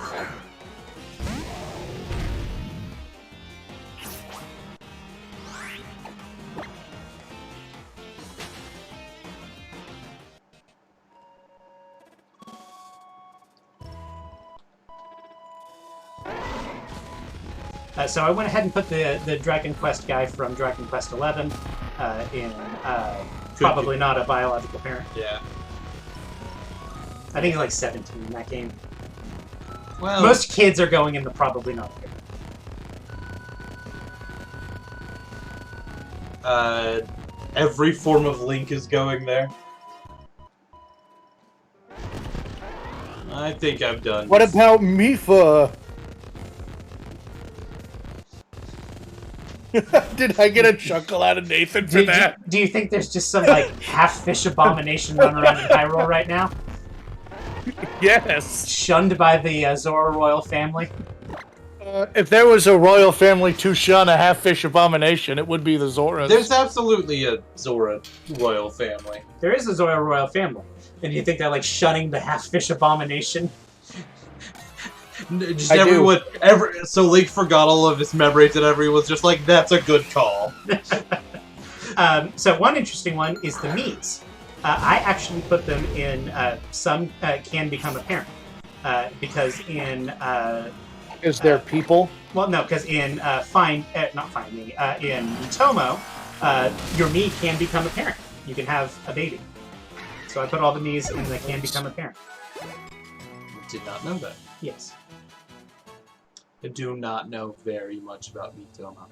So I went ahead and put the Dragon Quest guy from Dragon Quest XI in probably not a biological parent. Yeah. I think he's like 17 in that game. Well, Most kids are going in the probably not parent. every form of Link is going there. I think I'm done. What about Mifa? Did I get a chuckle out of Nathan for that? Do you think there's just some like half-fish abomination running around in Hyrule right now? Yes. Shunned by the Zora royal family? If there was a royal family to shun a half-fish abomination, it would be the Zoras. There's absolutely a Zora royal family. There is a Zora royal family. And you think they're like shunning the half-fish abomination? Just everyone, so Link forgot all of his memories, and everyone's just like, "That's a good call." So one interesting one is the Miis. I actually put them in some can become a parent because in is there people? Well, no, because in not Find Me in Tomo, your Mii can become a parent. You can have a baby. So I put all the Miis in the can become a parent. Did not know that. Yes. I do not know very much about Mitoma.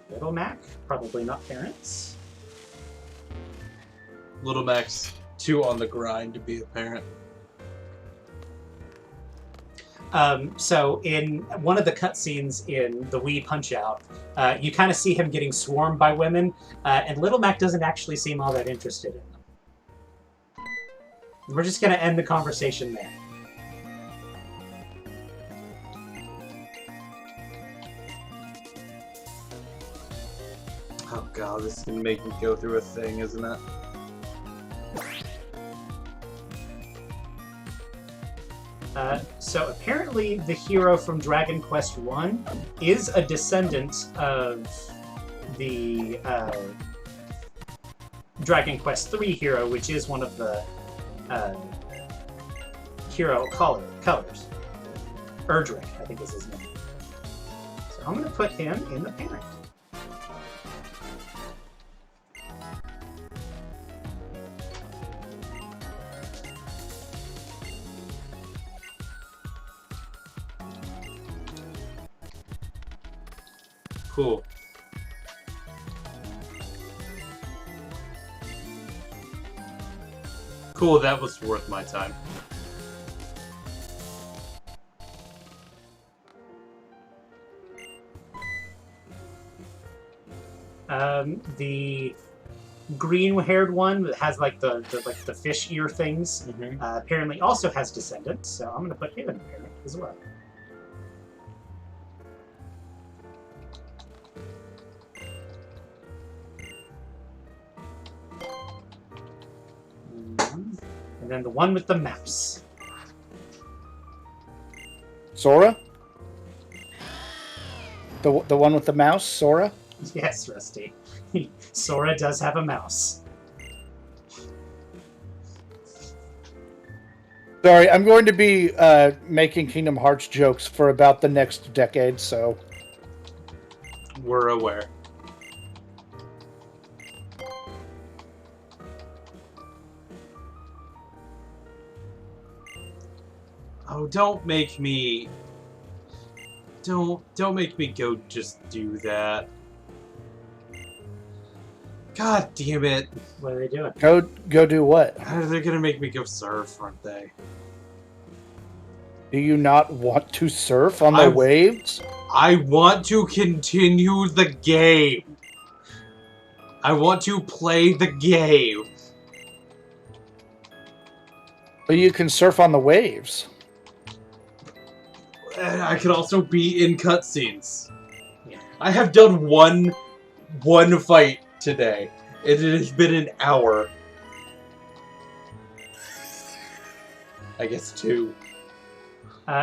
Little Mac, probably not parents. Little Mac's too on the grind to be a parent. So in one of the cutscenes in the Wii Punch-Out, you kind of see him getting swarmed by women, and Little Mac doesn't actually seem all that interested in them. We're just going to end the conversation there. Oh god, this is gonna make me go through a thing, isn't it? So apparently the hero from Dragon Quest I is a descendant of the Dragon Quest III hero, which is one of the hero colors. Erdrick, I think is his name. So I'm going to put him in the parent. Cool. Cool, that was worth my time. The green-haired one that has like the fish ear things apparently also has descendants, so I'm going to put him in the parent as well. And then the one with the mouse. Sora? The one with the mouse, Sora? Yes, Rusty. Sora does have a mouse. Sorry, I'm going to be making Kingdom Hearts jokes for about the next decade, so... We're aware. Oh, don't make me... Don't make me go just do that. God damn it. What are they doing? Go do what? They're gonna make me go surf, aren't they? Do you not want to surf on the waves? I want to continue the game. I want to play the game. But you can surf on the waves. I could also be in cutscenes. Yeah. I have done one fight today. It has been an hour. I guess 2.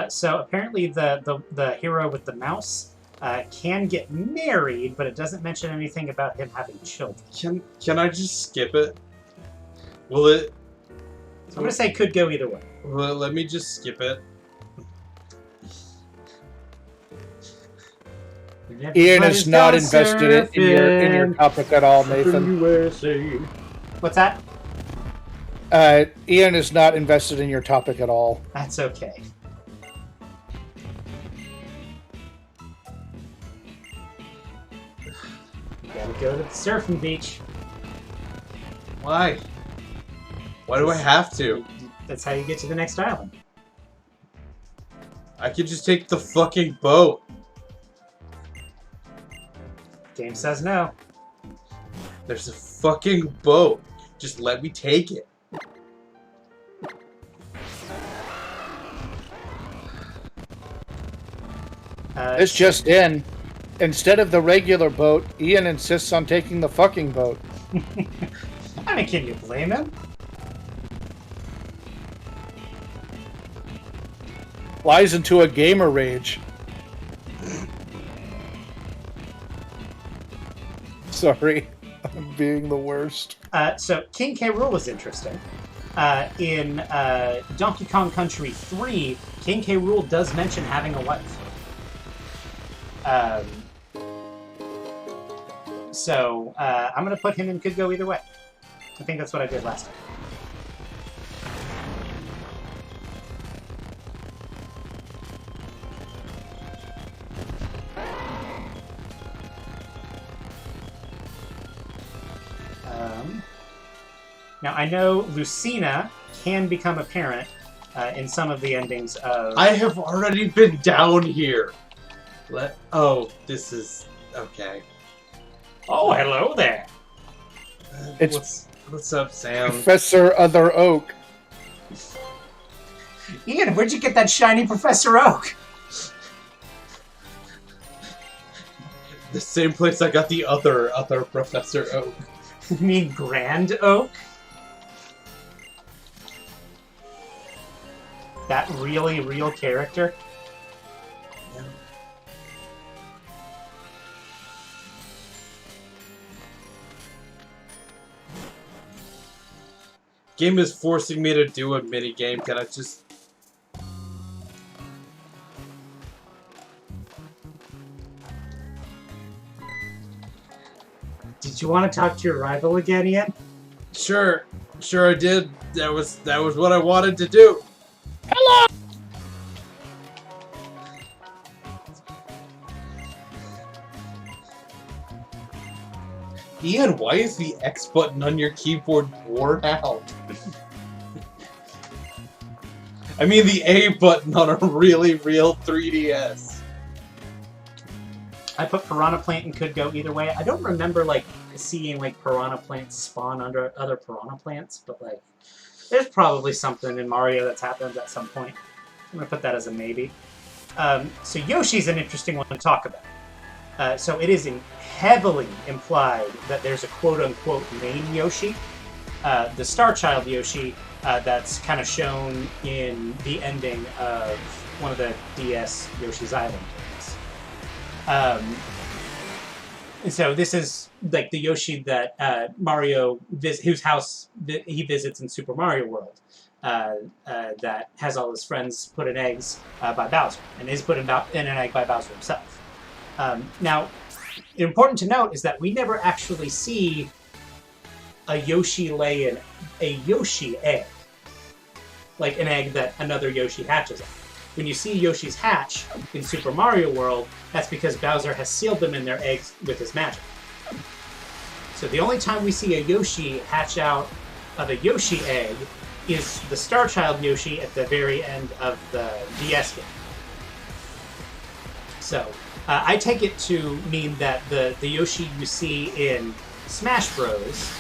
So apparently the hero with the mouse can get married, but it doesn't mention anything about him having children. Can I just skip it? Will it? So I'm gonna say could go either way. Well, let me just skip it. Ian is not invested in your topic at all, Nathan. What's that? Ian is not invested in your topic at all. That's okay. You gotta go to the surfing beach. Why? Why do I have to? That's how you get to the next island. I could just take the fucking boat. Game says no. There's a fucking boat. Just let me take it. It's just in. Instead of the regular boat, Ian insists on taking the fucking boat. I mean, can you blame him? Flies into a gamer rage. Sorry, I'm being the worst. So King K. Rool was interesting. In Donkey Kong Country 3, King K. Rool does mention having a wife. So I'm going to put him in could go either way. I think that's what I did last time. Now, I know Lucina can become a parent in some of the endings of... I have already been down here. Oh, this is... Okay. Oh, hello there. What's up, Sam? Professor Other Oak. Ian, where'd you get that shiny Professor Oak? The same place I got the other Professor Oak. You mean Grand Oak? That really real character? Yeah. Game is forcing me to do a mini game. Can I just... Did you want to talk to your rival again, Ian? Sure I did. That was what I wanted to do. Hello! Ian, why is the X button on your keyboard worn out? I mean the A button on a really real 3DS. I put Piranha Plant and could go either way. I don't remember, like, seeing, like, Piranha Plants spawn under other Piranha Plants, but, like, there's probably something in Mario that's happened at some point. I'm going to put that as a maybe. So Yoshi's an interesting one to talk about. So it is heavily implied that there's a quote-unquote main Yoshi. The Star Child Yoshi that's kind of shown in the ending of one of the DS Yoshi's Island games. So this is like the Yoshi that Mario, whose house he visits in Super Mario World, that has all his friends put in eggs by Bowser, and is put in an egg by Bowser himself. Now, important to note is that we never actually see a Yoshi lay in a Yoshi egg, like an egg that another Yoshi hatches on. When you see Yoshi's hatch in Super Mario World, that's because Bowser has sealed them in their eggs with his magic. So the only time we see a Yoshi hatch out of a Yoshi egg is the Star Child Yoshi at the very end of the DS game. So I take it to mean that the Yoshi you see in Smash Bros.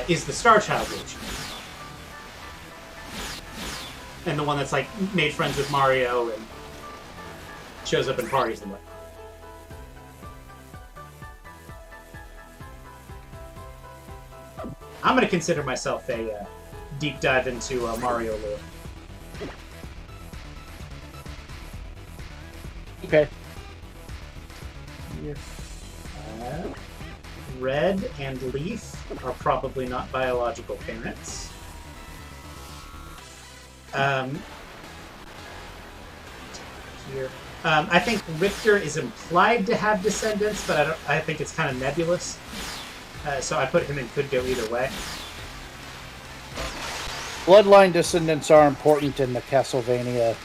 Is the Star Child Yoshi. And the one that's, like, made friends with Mario and shows up in parties and what. I'm going to consider myself a deep dive into Mario lore. Okay. Red and Leaf are probably not biological parents. Here. I think Richter is implied to have descendants, but I think it's kind of nebulous. So I put him in could go either way. bloodline descendants are important in the Castlevania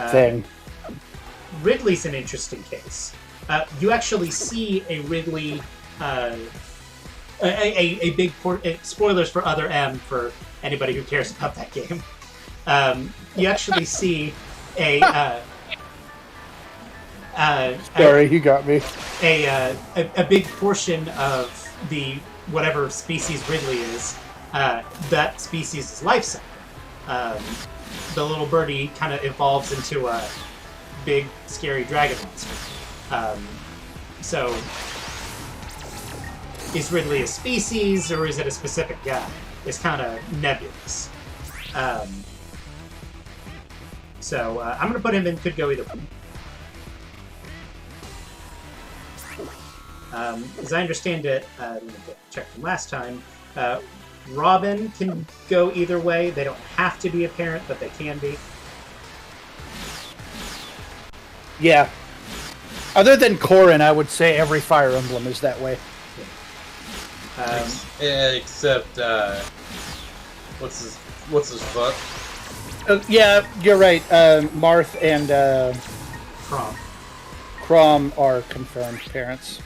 thing. Ridley's an interesting case. You actually see a Ridley, a big spoilers for Other M for anybody who cares about that game. You actually see a sorry, you got me. A big portion of the whatever species Ridley is, that species' life cycle. The little birdie kind of evolves into a big, scary dragon monster. So, is Ridley a species, or is it a specific guy? It's kind of nebulous. So, I'm going to put him in, could go either way. As I understand it, let me check from last time, Robin can go either way. They don't have to be a parent, but they can be. Yeah. Other than Corrin, I would say every Fire Emblem is that way. Except, what's his fuck? Yeah, you're right. Marth and Crom are confirmed parents.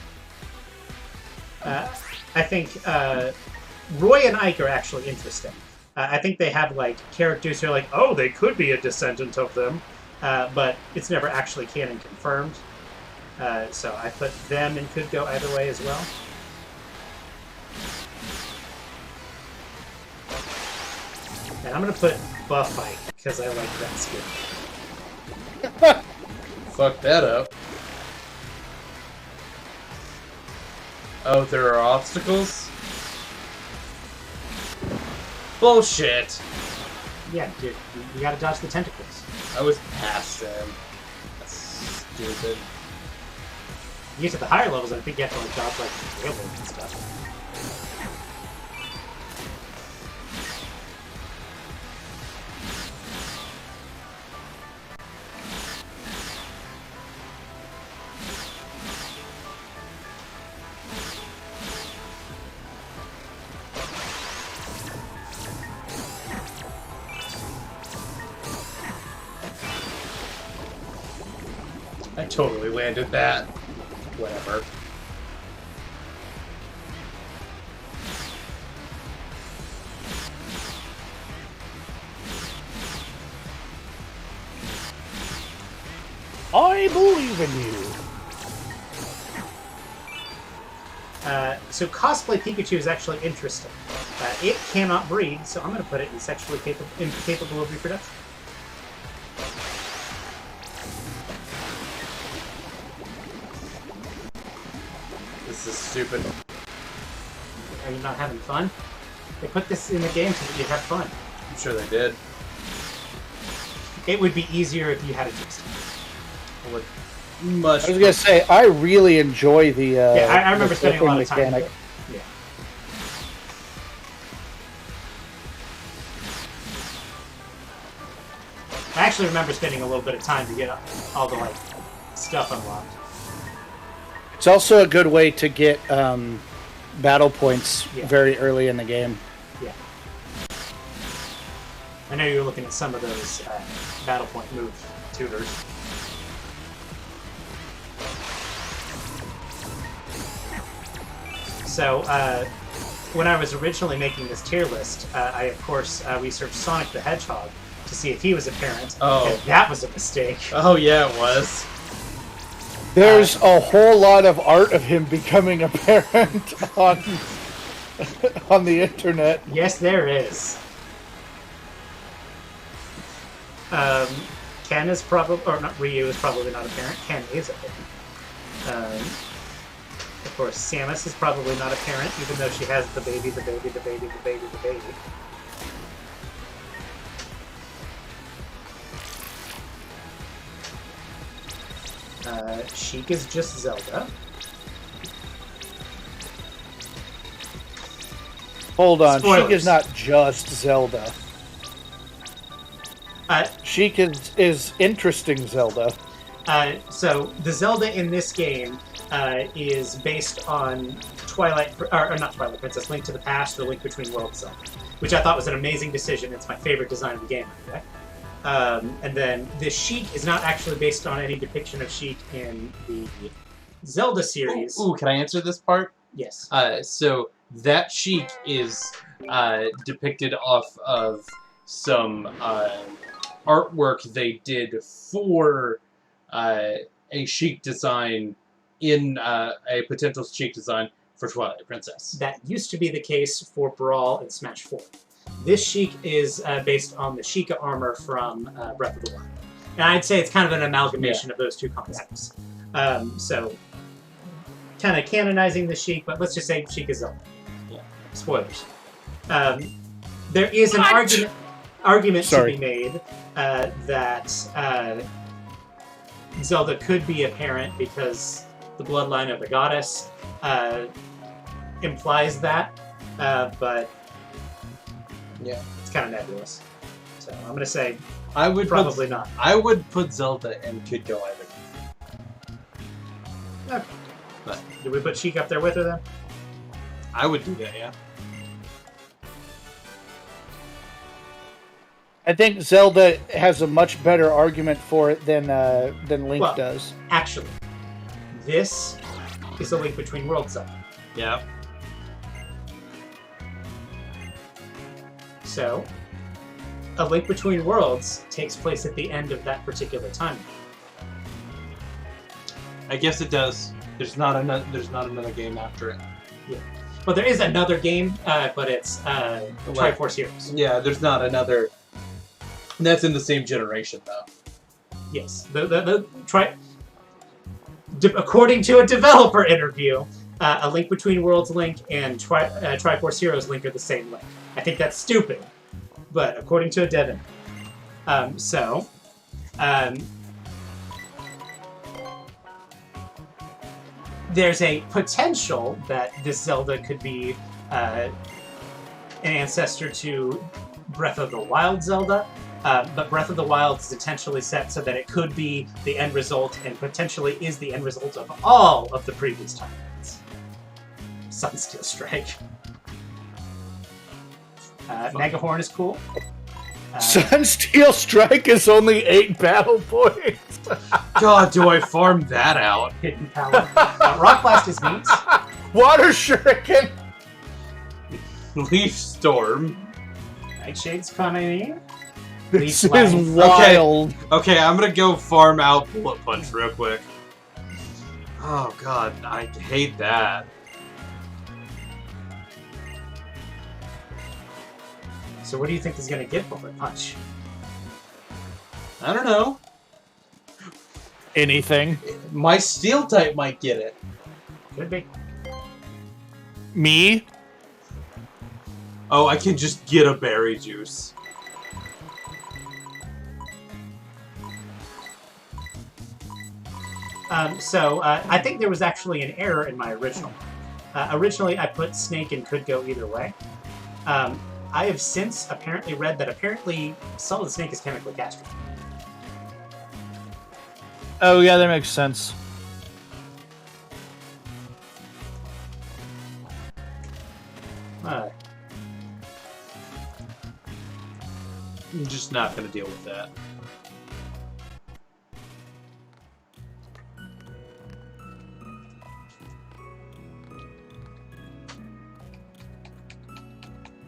I think Roy and Ike are actually interesting. I think they have like characters who are like, oh, they could be a descendant of them, but it's never actually canon confirmed. So I put them and could go either way as well. And I'm going to put Buff Ike because I like that skill. Fuck that up. Oh, there are obstacles? Bullshit! Yeah, dude, you gotta dodge the tentacles. I was past them. That's stupid. You get to the higher levels, I think you have to like dodge like railroads and stuff. I totally landed that. Whatever. I believe in you. So cosplay Pikachu is actually interesting. It cannot breed, so I'm going to put it in sexually incapable of reproduction. This is stupid. Are you not having fun? They put this in the game so that you have fun. I'm sure they did. It would be easier if you had a joystick. Much. I was gonna say I really enjoy the. Yeah, I remember spending a lot of time. Mechanic. Yeah. I actually remember spending a little bit of time to get all the like stuff unlocked. It's also a good way to get battle points very early in the game. Yeah. I know you're looking at some of those battle point move tutors. So, when I was originally making this tier list, I, of course, researched Sonic the Hedgehog to see if he was a parent. Oh. And that was a mistake. Oh, yeah, it was. There's a whole lot of art of him becoming a parent on the internet. Yes, there is. Ken is probably, or not, Ryu is probably not a parent. Ken is a parent. Of course, Samus is probably not a parent, even though she has the baby, the baby, the baby, the baby, the baby. Sheik is just Zelda. Hold on, Spoilers. Sheik is not just Zelda. Sheik is interesting Zelda. So the Zelda in this game is based on not Twilight Princess, Link to the Past, or Link Between Worlds Zelda. which I thought was an amazing decision. It's my favorite design of the game. Okay? And then the Sheik is not actually based on any depiction of Sheik in the Zelda series. Ooh, can I answer this part? Yes. So that Sheik is depicted off of some artwork they did for a Sheik design in a potential Sheik design for Twilight Princess. That used to be the case for Brawl and Smash 4. This Sheik is based on the Sheikah armor from Breath of the Wild. And I'd say it's kind of an amalgamation of those two concepts. So, kind of canonizing the Sheik, but let's just say Sheik is Zelda. Yeah. Spoilers. There is an argument to be made that Zelda could be a parent because the bloodline of the goddess implies that, but yeah, it's kind of nebulous. So I'm gonna say I would probably not. I would put Zelda and could go either. Okay. But Did we put Sheik up there with her then? I would do that, yeah. I think Zelda has a much better argument for it than Link does. Actually, this is a Link Between Worlds Zelda. Yeah. So, A Link Between Worlds takes place at the end of that particular time. I guess it does. There's not another game after it. Yeah. Well, there is another game, but it's Triforce Heroes. Yeah, there's not another. That's in the same generation, though. Yes. According to a developer interview, A Link Between Worlds Link and Triforce Heroes Link are the same Link. I think that's stupid, but according to a dev interview. There's a potential that this Zelda could be an ancestor to Breath of the Wild Zelda, but Breath of the Wild is intentionally set so that it could be the end result, and potentially is the end result of all of the previous timelines. Sunsteel Strike. Megahorn is cool. Sunsteel Strike is only 8 battle points. God, do I farm that out? Hidden power. Rock Blast is neat. Water Shuriken. Leaf Storm. Nightshade's kind of neat. This is wild. Okay, I'm gonna go farm out Bullet Punch real quick. Oh god, I hate that. So what do you think is going to get Bullet Punch? I don't know. Anything. My Steel type might get it. Could be. Me? Oh, I can just get a berry juice. I think there was actually an error in my original. Originally, I put Snake and could go either way. I have since apparently read that Solid Snake is chemically castrated. Oh, yeah, that makes sense. I'm just not going to deal with that.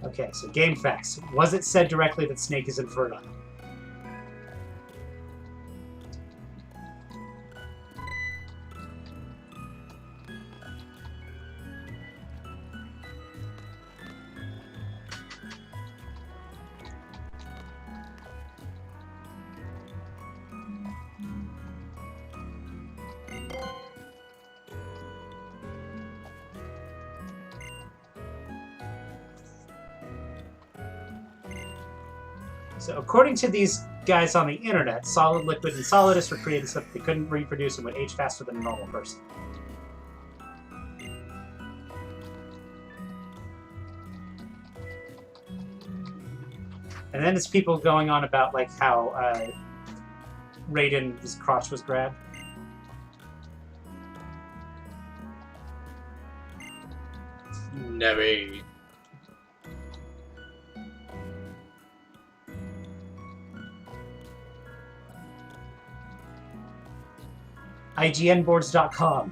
Okay, so game facts. Was it said directly that Snake is infertile? So according to these guys on the internet, Solid, Liquid, and Solidus were created so that they couldn't reproduce and would age faster than a normal person. And then it's people going on about like how Raiden's crotch was grabbed. Never. IGNboards.com.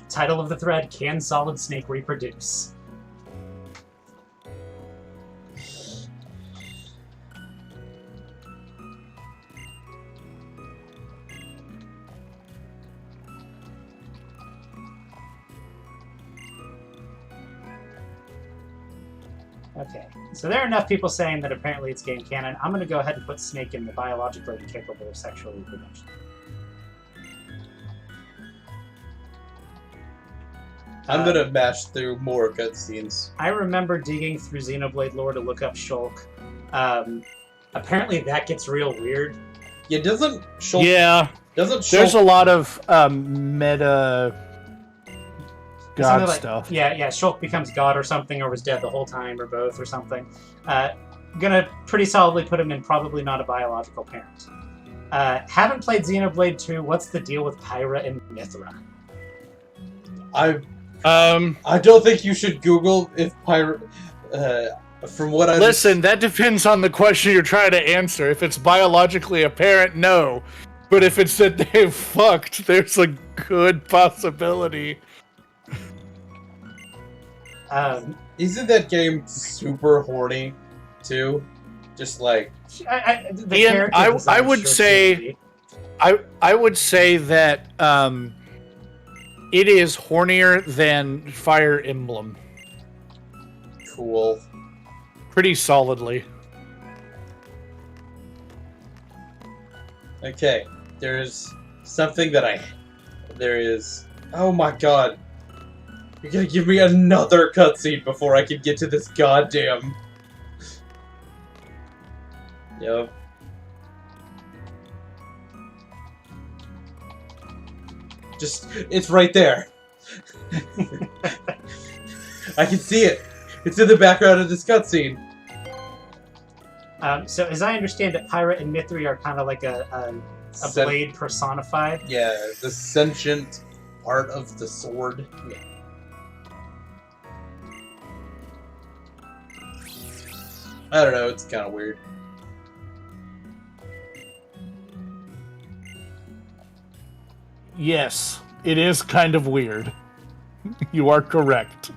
Title of the thread, Can Solid Snake Reproduce? Okay, so there are enough people saying that apparently it's game canon. I'm going to go ahead and put Snake in the biologically incapable of sexual reproduction. I'm gonna mash through more cutscenes. I remember digging through Xenoblade lore to look up Shulk. Apparently that gets real weird. Yeah, doesn't Shulk... Yeah. Doesn't Shulk... There's a lot of meta god like, stuff. Yeah, Shulk becomes god or something, or was dead the whole time, or both, or something. Gonna pretty solidly put him in probably not a biological parent. Haven't played Xenoblade 2. What's the deal with Pyra and Mithra? I don't think you should Google if Pyra... from what I... Listen, that depends on the question you're trying to answer. If it's biologically apparent, no. But if it's that they've fucked, there's a good possibility. Isn't that game super horny, too? Just like... Ian, I would say... I would say that it is hornier than Fire Emblem. Cool. Pretty solidly. Okay, there's something that there is... Oh my god. You're gonna give me another cutscene before I can get to this goddamn... Yep. It's right there. I can see it. It's in the background of this cutscene. So as I understand it, Pyra and Mithri are kind of like a blade personified. Yeah, the sentient part of the sword. Yeah. I don't know, it's kind of weird. Yes, it is kind of weird. You are correct.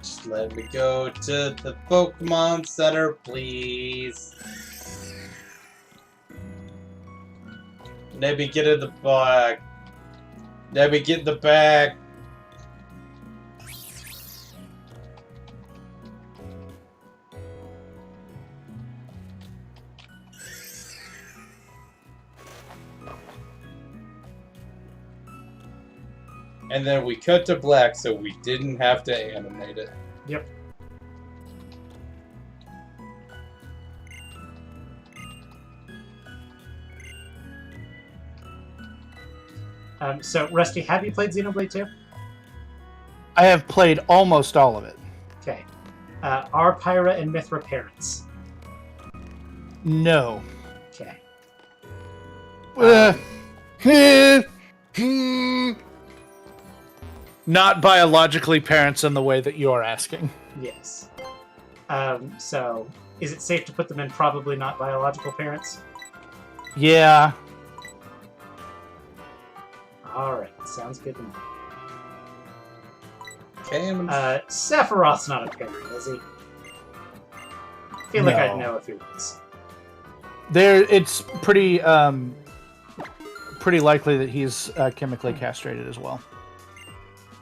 Just let me go to the Pokemon Center, please. Nebby, get in the bag. Nebby, get in the bag. And then we cut to black so we didn't have to animate it. Yep. So, Rusty, have you played Xenoblade 2? I have played almost all of it. Okay. Are Pyra and Mithra parents? No. Okay. Not biologically parents in the way that you're asking. Yes. So, is it safe to put them in probably not biological parents? Yeah. Alright, sounds good to me. Okay, Sephiroth's not a parent, is he? I feel like I'd know if he was. It's pretty likely that he's chemically castrated as well.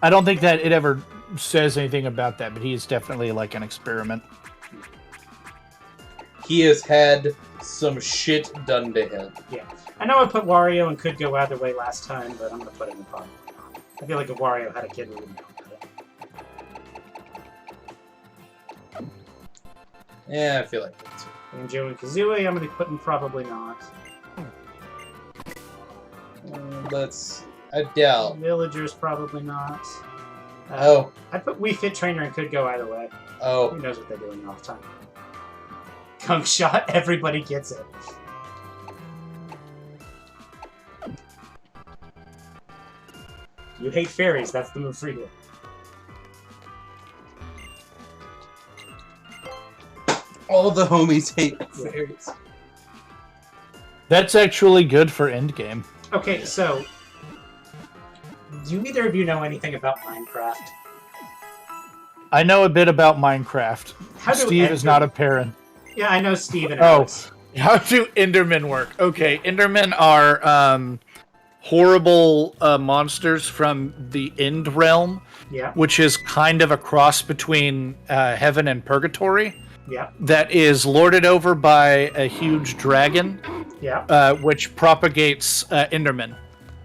I don't think that it ever says anything about that, but he's definitely like an experiment. He has had some shit done to him. Yeah. I know I put Wario and could go either way last time, but I'm going to put him in probably not. I feel like if Wario had a kid, we wouldn't know about it. Yeah, I feel like that too. Banjo and Kazooie, I'm going to put in probably not. I doubt. Villagers, probably not. I'd put Wii Fit Trainer and could go either way. Oh. Who knows what they're doing all the time. Gunk Shot, everybody gets it. You hate fairies, that's the move for you. All the homies hate fairies. That's actually good for endgame. Okay, so do either of you know anything about Minecraft? I know a bit about Minecraft. How do Steve is not a parent. Yeah, I know Steve and Oh. Alex. How do Endermen work? Okay, Endermen are horrible monsters from the End Realm, Yeah, which is kind of a cross between heaven and purgatory. yeah, That is lorded over by a huge dragon, yeah. which propagates Endermen.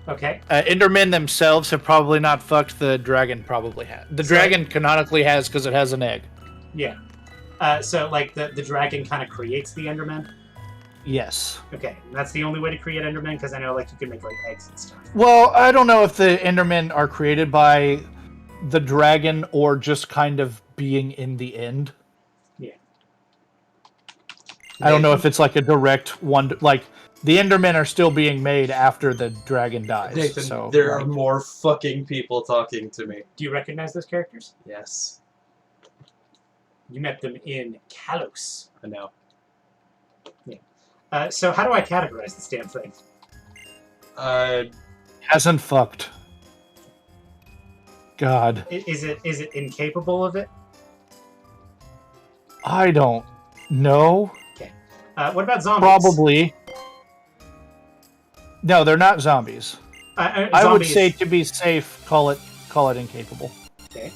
Okay. Endermen themselves have probably not fucked. The dragon probably has. The dragon canonically has because it has an egg. Yeah. So, like, the dragon kind of creates the Enderman? Yes. Okay, and that's the only way to create Endermen? Because I know, like, you can make, like, eggs and stuff. Well, I don't know if the Endermen are created by the dragon or just kind of being in the end. Yeah. I don't know if it's like a direct one. Like, the Endermen are still being made after the dragon dies. Nathan, so there are more fucking people talking to me. Do you recognize those characters? Yes. You met them in Kalos. I know. So how do I categorize this damn thing? Hasn't fucked. God. Is it incapable of it? I don't know. Okay. What about zombies? Probably. No, they're not zombies. I would say, to be safe, call it incapable. Okay.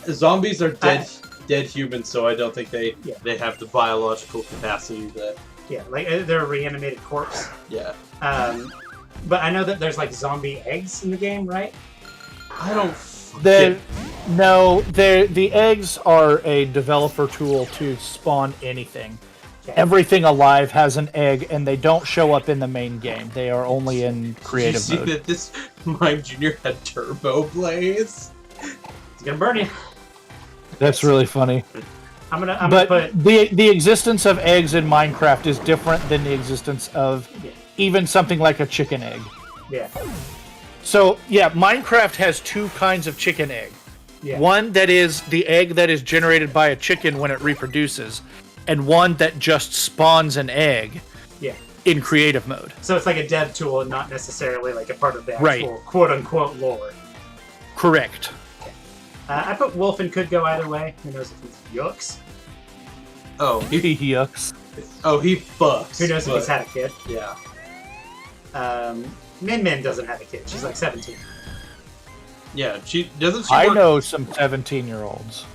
Zombies are dead humans, so I don't think they have the biological capacity that. Yeah, like they're a reanimated corpse. Yeah. But I know that there's like zombie eggs in the game, right? I don't. The eggs are a developer tool to spawn anything. Okay. Everything alive has an egg, and they don't show up in the main game. They are only in creative mode. Did you see that this Mime Jr. had turbo blaze? It's gonna burn you. That's really funny. I'm gonna put the existence of eggs in Minecraft is different than the existence of even something like a chicken egg. Yeah. So yeah, Minecraft has two kinds of chicken egg. Yeah. One that is the egg that is generated by a chicken when it reproduces, and one that just spawns an egg. Yeah. In creative mode. So it's like a dev tool and not necessarily like a part of the actual Right. quote-unquote lore. Correct. I put wolf and could go either way. Who knows if he's yucks? Oh, He yucks. Oh, he fucks. Who knows if he's had a kid? Yeah. Min Min doesn't have a kid. She's like 17. Yeah, she doesn't. I know some 17-year-olds.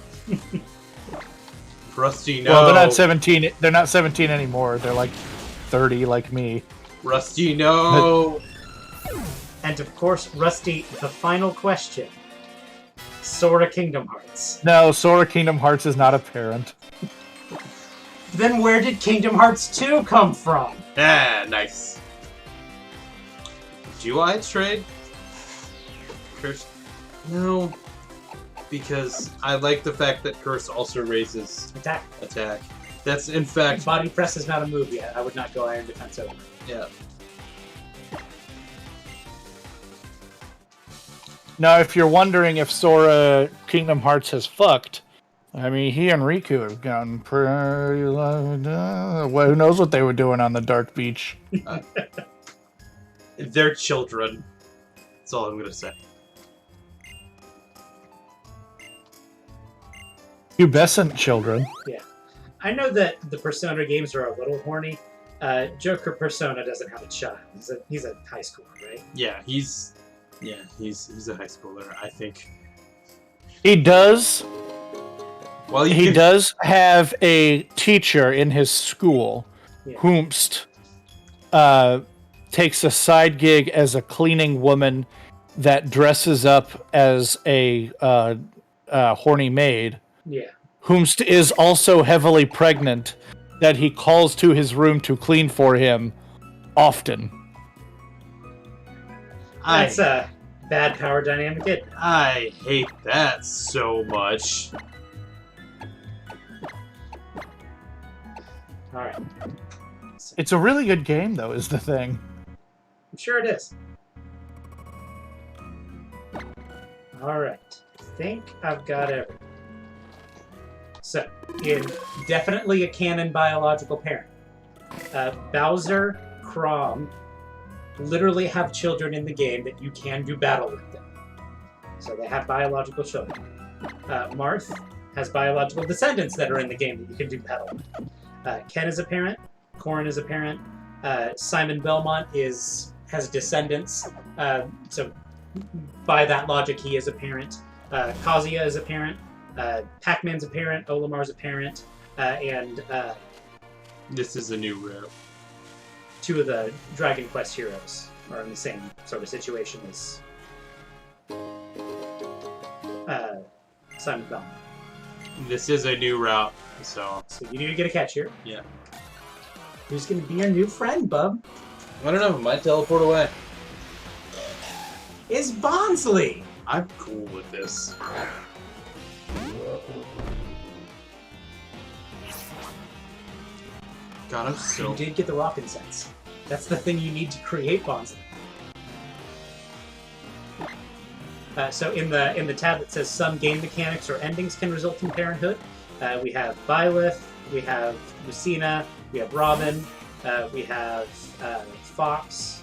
Rusty, no. Well, they're not 17. They're not 17 anymore. They're like 30, like me. Rusty, no. And of course, Rusty, the final question. Sora Kingdom Hearts. No, Sora Kingdom Hearts is not a parent. Then where did Kingdom Hearts 2 come from? Ah, nice. Do I trade? Curse? No. Because I like the fact that Curse also raises Attack. That's, in fact... Body press is not a move yet. I would not go Iron Defense over. Yeah. Now, if you're wondering if Sora Kingdom Hearts has fucked, I mean, he and Riku have gotten pretty... Well, who knows what they were doing on the dark beach? They're children. That's all I'm going to say. Pubescent children. Yeah. I know that the Persona games are a little horny. Joker Persona doesn't have a child. He's a high schooler, right? Yeah, he's a high schooler, I think. He does. Well, he does have a teacher in his school, whomst takes a side gig as a cleaning woman that dresses up as a horny maid. Yeah. Whomst is also heavily pregnant that he calls to his room to clean for him often. That's a bad power dynamic, isn't it? I hate that so much. Alright. It's a really good game, though, is the thing. I'm sure it is. Alright. I think I've got everything. So, in definitely a canon biological parent. Bowser, Chrom literally have children in the game that you can do battle with them. So they have biological children. Marth has biological descendants that are in the game that you can do battle with. Ken is a parent. Corrin is a parent. Simon Belmont has descendants. So by that logic, he is a parent. Kazuya is a parent. Pac-Man's a parent. Olimar's a parent. And This is a new route. two of the Dragon Quest heroes are in the same sort of situation as Simon Belmont. This is a new route, so... So you need to get a catch here. Yeah. Who's going to be your new friend, bub? I don't know, it might teleport away. Is Bonsley! I'm cool with this. God, I'm so... You did get the rock incense. That's the thing you need to create Bonsley. So in the tab that says some game mechanics or endings can result in parenthood, we have Byleth, we have Lucina, we have Robin, we have Fox.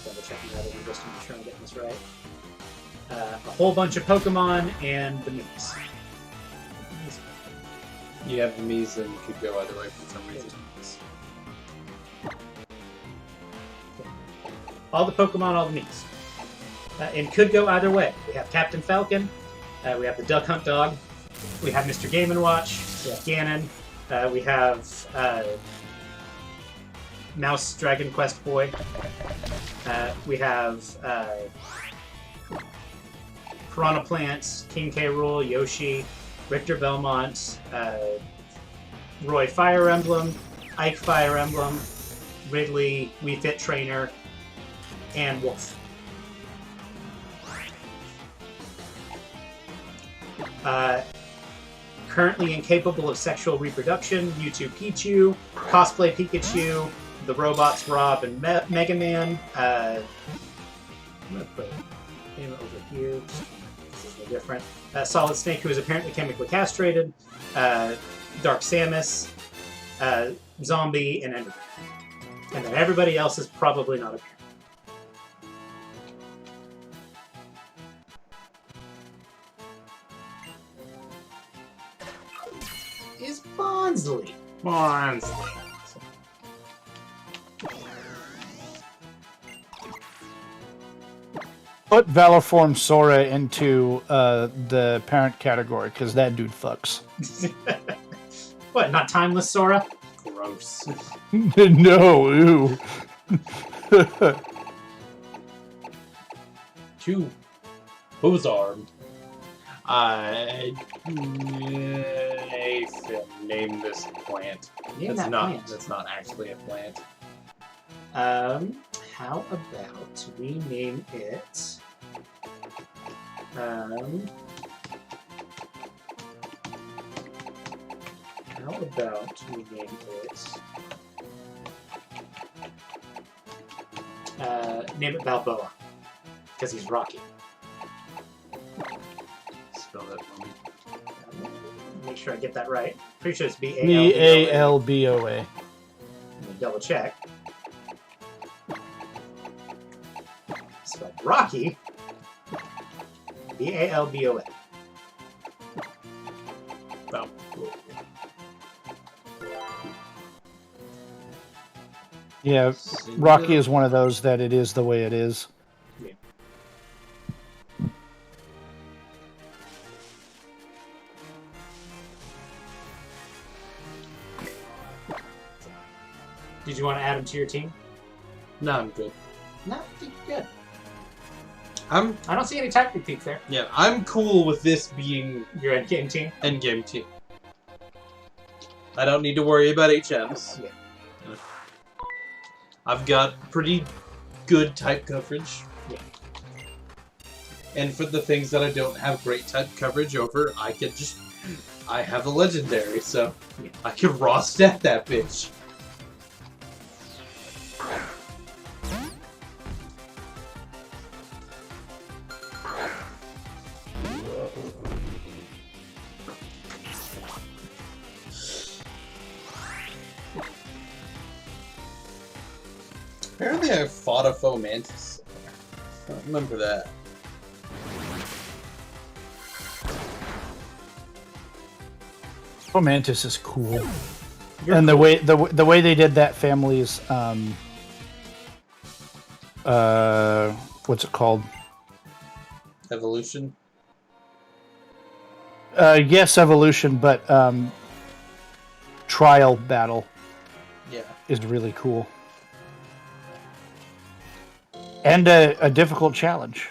Double checking that one just to make sure I'm getting this right. A whole bunch of Pokemon and the Mees. You have the Mies and you could go either way for some reason. All the Pokemon, all the Mees. And could go either way. We have Captain Falcon, we have the Duck Hunt Dog, we have Mr. Game & Watch, we have Ganon, we have Mouse Dragon Quest Boy, we have Piranha Plants, King K. Rool, Yoshi, Richter Belmont, Roy Fire Emblem, Ike Fire Emblem, Ridley, Wii Fit Trainer, and Wolf. Currently incapable of sexual reproduction, Mewtwo Pichu, Cosplay Pikachu, the robots Rob and Mega Man. I'm going to put him over here. This is no different. Solid Snake, who is apparently chemically castrated. Dark Samus, Zombie, and Enderman. And then everybody else is probably not a parent. Is Bonsley. Bonsley. Put Valiform Sora into the parent category, because that dude fucks. What, not Timeless Sora? Gross. No, ew. Two. Who's armed? Name this plant. Name That's that not. plant. That's not actually a plant. How about we name it? How about we name it? Name it Balboa, because he's Rocky. Spell that for me. Make sure I get that right. Pretty sure it's B-A-L-B-O-A. B-A-L-B-O-A. Let me double check. Spelled Rocky. B-A-L-B-O-A. Oh. Yeah, Rocky is one of those that it is the way it is. Yeah. Did you want to add him to your team? No, I'm good. No, I think you're good. I don't see any tactic peaks there. Yeah, I'm cool with this being Your endgame team? endgame team. I don't need to worry about HMs. Yeah. I've got pretty good type coverage. Yeah. And for the things that I don't have great type coverage over, I can just... I have a legendary, so Yeah. I can raw stat that bitch. Apparently I fought a foe mantis. I don't remember that. Mantis is cool. You're And cool. the way they did that family is what's it called? Evolution? Yes, evolution, but trial battle Yeah. is really cool. And a difficult challenge.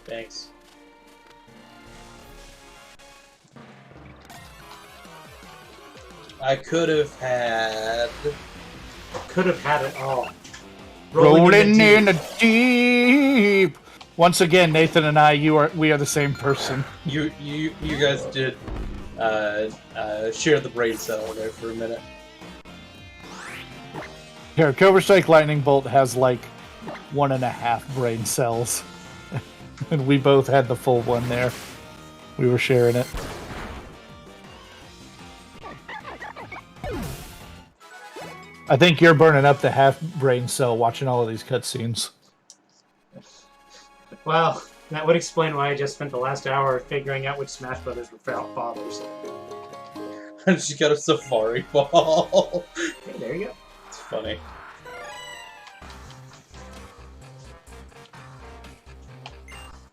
Thanks. I could have had it all. Rolling in deep. the deep. Once again, Nathan and I, we are the same person. You guys did share the brain cell there for a minute. Here, Cobrastryke Lightningbolt has like 1.5 brain cells. And we both had the full one there. We were sharing it. I think you're burning up the half brain cell watching all of these cutscenes. Well, that would explain why I just spent the last hour figuring out which Smash Brothers were fathers. She got a safari ball. Okay, there you go. It's funny.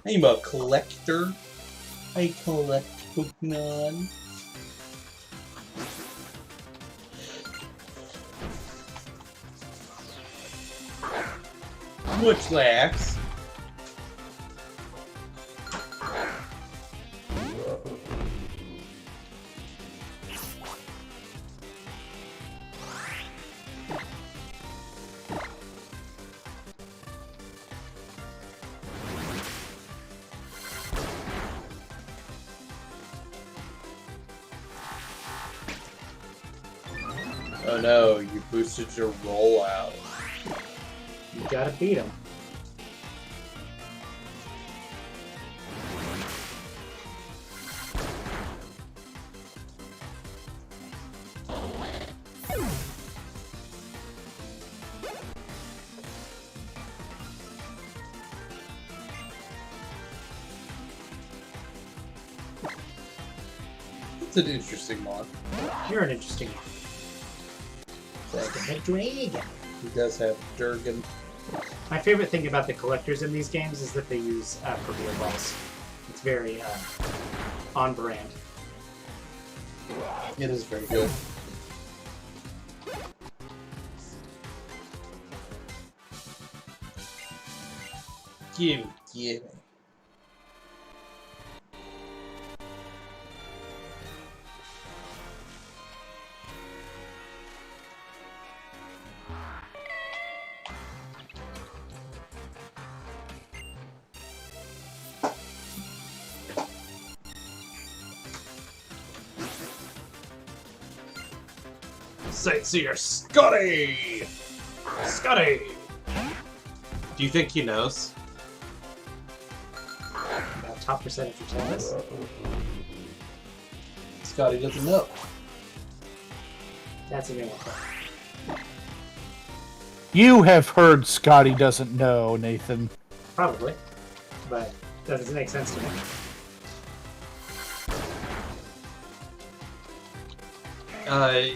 I'm a collector. I collect Pokemon. Much lax. Oh no, you boosted your rollout. You gotta beat him. It's an interesting mod. You're an interesting one. Like a dragon. He does have Durgan. My favorite thing about the collectors in these games is that they use Premier Balls. It's very on brand. It is very good. Gimme, gimme. Sightseer Scotty! Scotty! Do you think he knows? About top percentage of tennis. Scotty doesn't know. That's a new one. You have heard Scotty doesn't know, Nathan. Probably. But that doesn't make sense to me.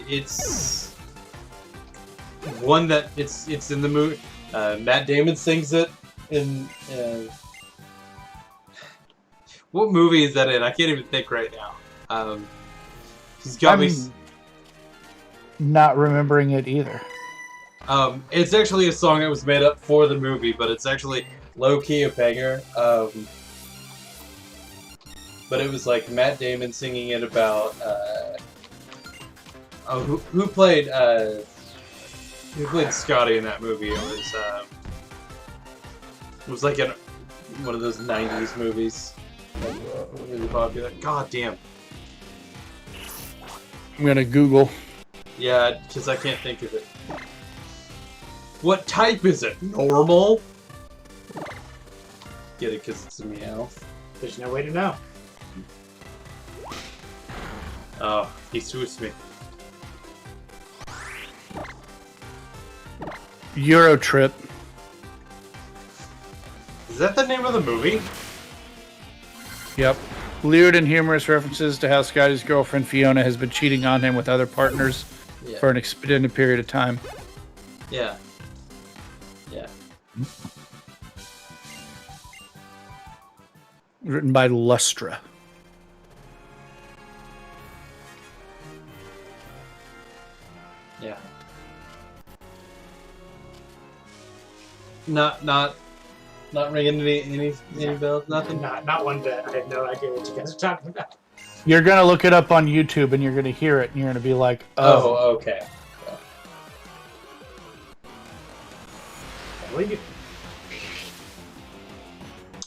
It's one that it's in the movie. Matt Damon sings it in. What movie is that in? I can't even think right now. He's got me. Not remembering it either. It's actually a song that was made up for the movie, but it's actually low-key a banger. But it was like Matt Damon singing it about. Who played Scotty in that movie? It was like one of those '90s movies, like, really popular. God damn. I'm gonna Google. Yeah, because I can't think of it. What type is it? Normal? get it because it's a Meowth. There's no way to know. Oh, he swooshed me. Euro Trip. Is that the name of the movie? Yep. Leered and humorous references to how Scotty's girlfriend Fiona has been cheating on him with other partners for an extended period of time. Yeah. Yeah. Written by Lustra. Yeah. Not ringing any bells. Nothing. Not one bit. I have no idea what you guys are talking about. You're going to look it up on YouTube and you're going to hear it and you're going to be like, Oh, okay.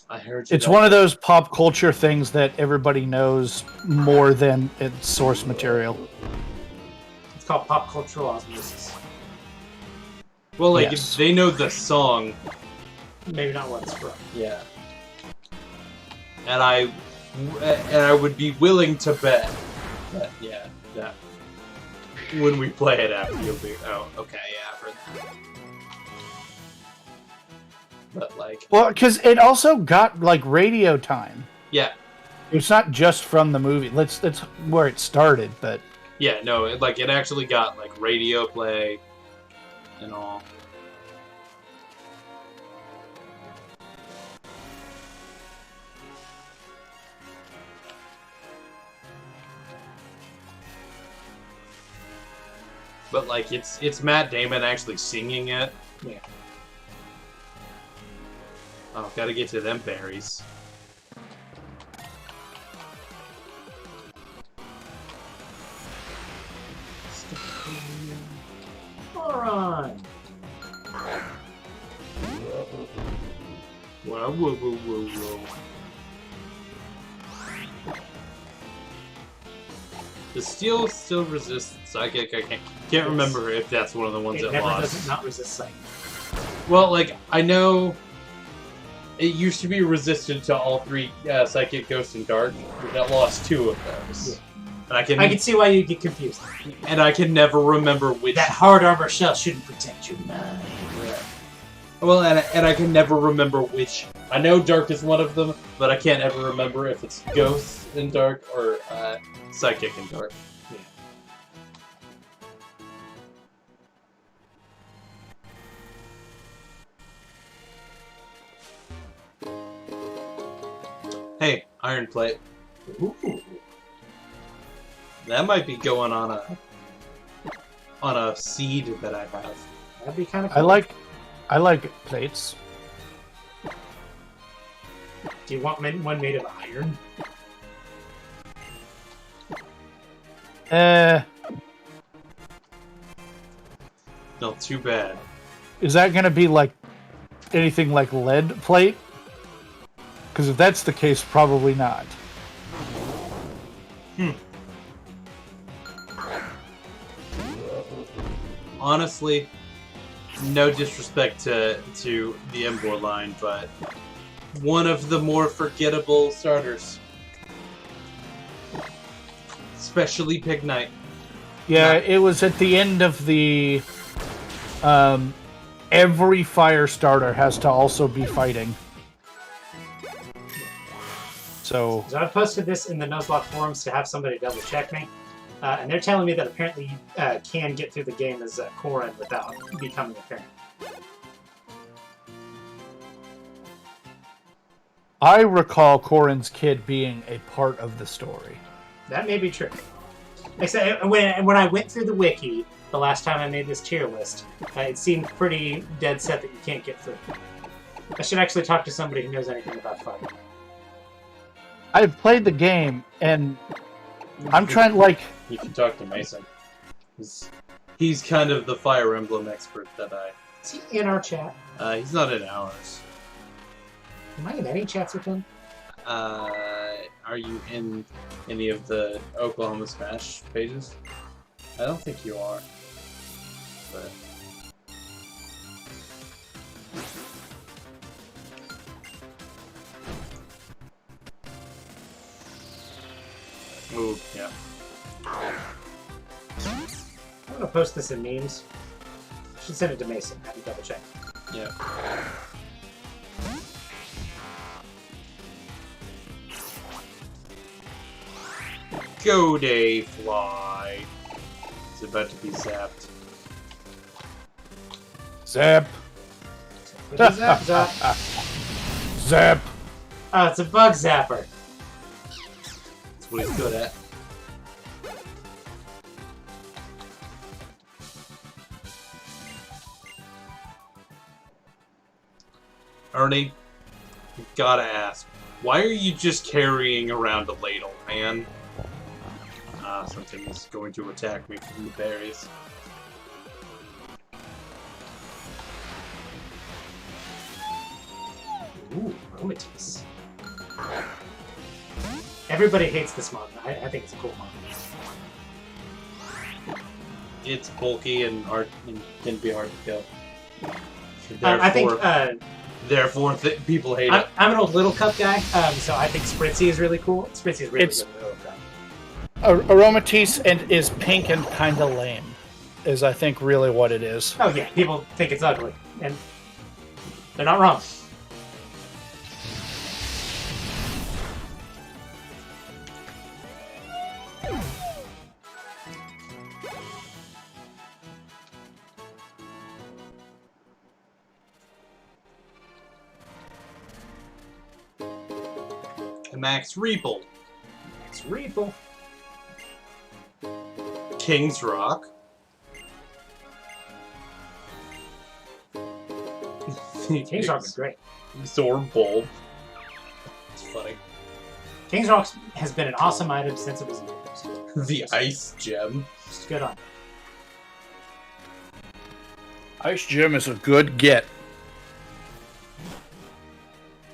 I heard you. It's one of those pop culture things that everybody knows more than its source material. It's called pop cultural osmosis. Well, like, Yes. if they know the song. Maybe not what it's from. Yeah. And I would be willing to bet that, that when we play it after, you'll be, oh, okay, yeah, I've heard that. But, like... Well, because it also got, like, radio time. Yeah. It's not just from the movie. That's where it started, but... Yeah, no, it actually got, like, radio play and all. But, like, it's Matt Damon actually singing it. Yeah. Oh, gotta get to them berries. Moron! Whoa, whoa, whoa, whoa, whoa. Does steel still resist psychic? I can't remember if that's one of the ones It that never lost. does not resist sight. Well, like, I know it used to be resistant to all three psychic, ghost, and dark, but that lost 2 of those. Yeah. And I can see why you get confused. and I can never remember which. That hard armor shell shouldn't protect you. Yeah. Well, and I can never remember which. I know dark is one of them, but I can't ever remember if it's ghost and dark or psychic and dark. Hey, iron plate. Ooh. That might be going on a seed that I have. That'd be kind of cool. I like plates. Do you want one made of iron? Not too bad. Is that going to be like anything like lead plate? Because if that's the case, probably not. Honestly, no disrespect to the Embor line, but one of the more forgettable starters. Especially Pig Knight. Yeah, it was at the end of the... every fire starter has to also be fighting. So I posted this in the Nuzlocke Forums to have somebody double check me. And they're telling me that apparently you can get through the game as Corrin without becoming a parent. I recall Corrin's kid being a part of the story. That may be true. Like I said, when I went through the wiki the last time I made this tier list, it seemed pretty dead set that you can't get through. I should actually talk to somebody who knows anything about fighting. I've played the game, and I'm trying, like... You can talk to Mason. He's kind of the Fire Emblem expert that I... Is he in our chat? He's not in ours. Am I in any chats with him? Are you in any of the Oklahoma Smash pages? I don't think you are. But... Ooh, yeah. I'm gonna post this in memes. I should send it to Mason. Have you double check. Yeah. Go day fly. It's about to be zapped. Zap. Zap, zap. Zap. Oh, it's a bug zapper. That's what he's good at. Ernie, gotta ask, why are you just carrying around a ladle, man? Ah, something is going to attack me from the berries. Ooh, Aromatisse. Everybody hates this mod. I think it's a cool mod. It's bulky and hard and can be hard to kill. I think Therefore, people hate it. I'm an old Little Cup guy, so I think Spritzy is really cool. Spritzy is really good in Little Cup. Aromatisse and is pink and kind of lame, is I think really what it is. Oh yeah, people think it's ugly, and they're not wrong. Max Reaple. It's Reaple. King's Rock. King's Rock is great. Absorb Bulb. It's funny. King's Rock has been an awesome item since it was introduced. The Ice Gem. It's good on. Ice Gem is a good get.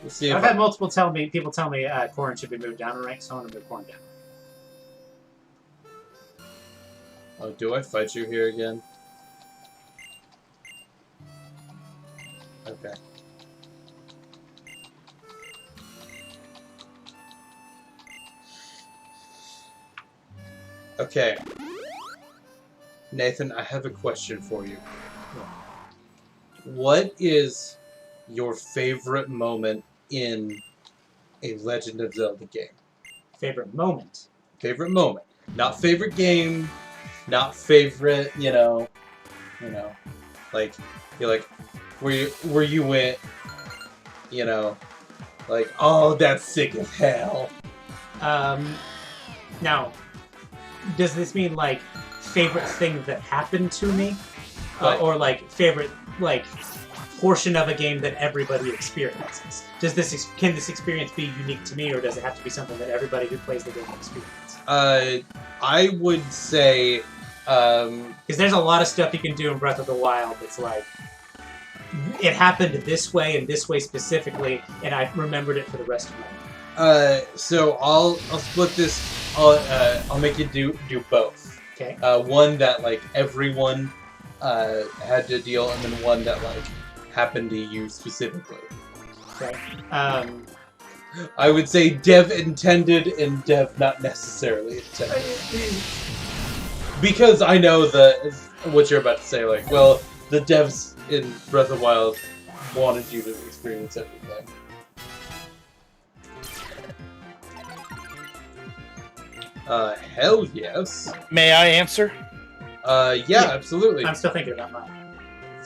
We'll see if I've had multiple people tell me Corrin should be moved down a rank, so I'm gonna move Corrin down. Oh, do I fight you here again? Okay. Okay. Nathan, I have a question for you. What is your favorite moment in a Legend of Zelda game? Favorite moment? Favorite moment. Not favorite game, not favorite, like, you're like, where you went, like, oh, that's sick as hell. Now, does this mean, like, favorite thing that happened to me? Or, like, favorite, like, portion of a game that everybody experiences? Can this experience be unique to me, or does it have to be something that everybody who plays the game experiences? I would say, because there's a lot of stuff you can do in Breath of the Wild that's like, it happened this way and this way specifically, and I remembered it for the rest of my life. So I'll split this. I'll make you do both. Okay. One that like everyone had to deal, and then one that like happened to you specifically. Okay. I would say dev intended and dev not necessarily intended. Because I know what you're about to say, like, well, the devs in Breath of the Wild wanted you to experience everything. Hell yes. May I answer? Yeah, absolutely. I'm still thinking about mine.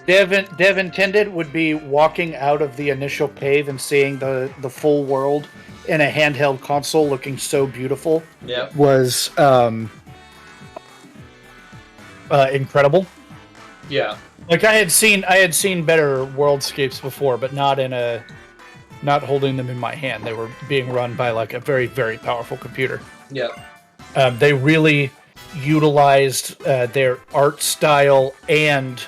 Dev intended would be walking out of the initial cave and seeing the full world in a handheld console looking so beautiful. Yep. Was incredible. Yeah. Like I had seen better worldscapes before, but not holding them in my hand. They were being run by like a very, very powerful computer. Yep. They really utilized their art style and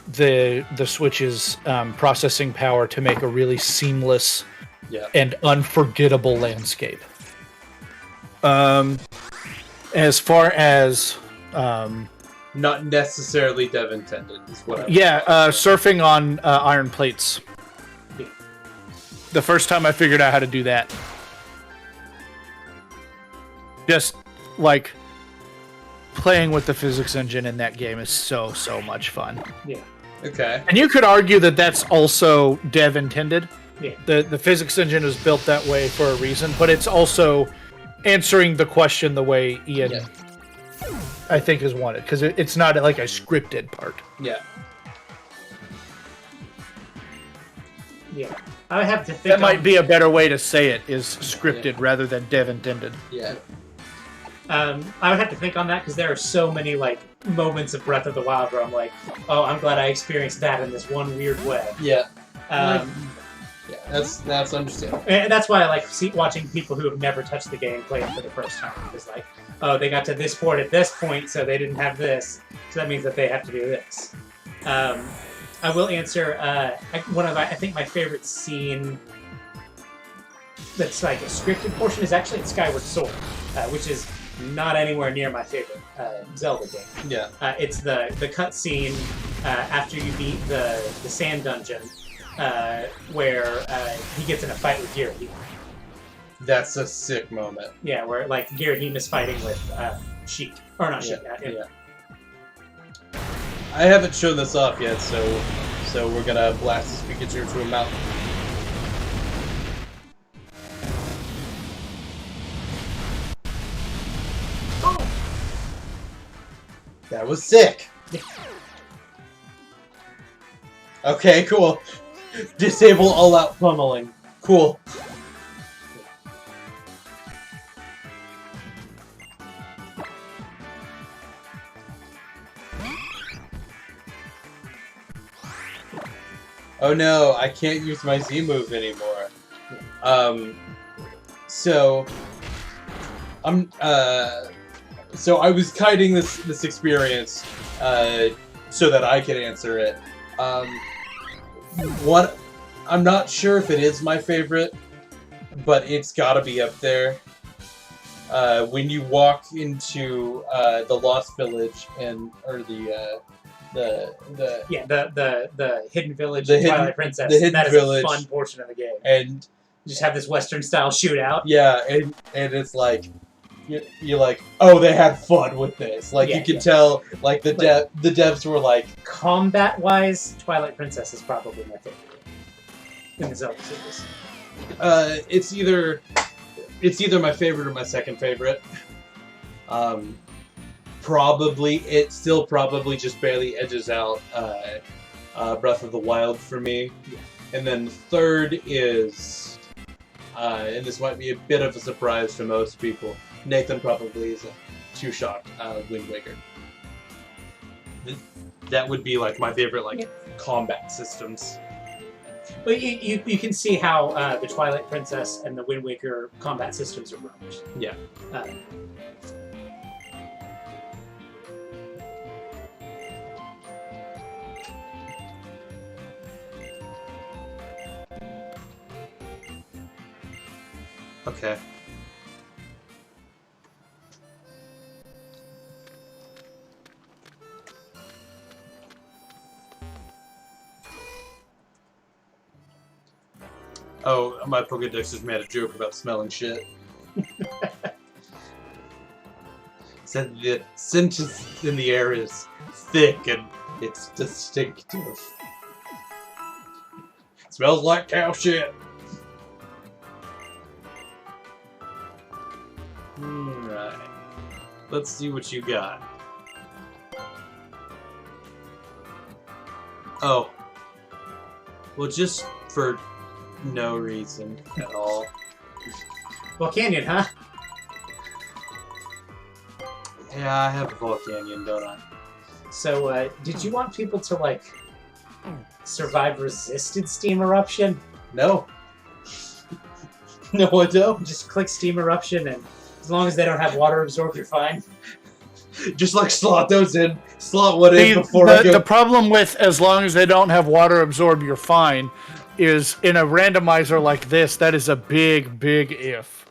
the Switch's processing power to make a really seamless and unforgettable landscape. As far as not necessarily dev intended is what surfing on iron plates. The first time I figured out how to do that. Just like playing with the physics engine in that game is so much fun. Yeah. Okay. And you could argue that that's also dev intended. Yeah. The physics engine is built that way for a reason, but it's also answering the question the way Ian, I think, is wanted, because it's not like a scripted part. Yeah. Yeah. I would have to think. That might be a better way to say it, is scripted rather than dev intended. Yeah. I would have to think on that because there are so many like moments of Breath of the Wild where I'm like, oh, I'm glad I experienced that in this one weird way. Yeah. Yeah, That's understandable. and that's why I like watching people who have never touched the game play it for the first time. It's like, oh, they got to this port at this point, so they didn't have this, so that means that they have to do this. I will answer one of I think my favorite scene that's like a scripted portion is actually in Skyward Sword, which is not anywhere near my favorite Zelda game. Yeah. It's the cutscene after you beat the sand dungeon, where he gets in a fight with Girahim. That's a sick moment. Yeah, where like Girahim is fighting with Sheik, or not Sheik. Yeah. I haven't shown this off yet, so we're gonna blast this Pikachu to a mountain. Oh. That was sick. Okay, cool. Disable all-out pummeling. Cool. Oh no, I can't use my Z move anymore. So I was kiting this experience so that I could answer it. I'm not sure if it is my favorite, but it's gotta be up there. When you walk into the Lost Village or the Hidden Village, the Twilight Princess. the Hidden that is Village. a fun portion of the game. And You just have this Western style shootout. yeah, and it's like you're like, oh, they had fun with this. Like you can tell, like the devs were like, Combat wise, Twilight Princess is probably my favorite in the Zelda series. it's either my favorite or my second favorite. It still probably just barely edges out Breath of the Wild for me. Yeah. And then third is, and this might be a bit of a surprise to most people, Nathan probably isn't too shocked, Wind Waker. That would be like my favorite combat systems. But you can see how the Twilight Princess and the Wind Waker combat systems are merged. Yeah. Okay. Oh, my Pokedex just made a joke about smelling shit. Said the scent in the air is thick and it's distinctive. It smells like cow shit. Alright. Let's see what you got. Oh. Well, just for no reason at all. Well, Canyon, huh? Yeah, I have a Volcanion, don't I? So, did you want people to, survive resisted steam eruption? No. No, I don't. Just click steam eruption, and as long as they don't have water absorbed, you're fine. Just slot those in. Slot one in before I go. The problem with as long as they don't have water absorbed, you're fine, is in a randomizer like this, that is a big, big if.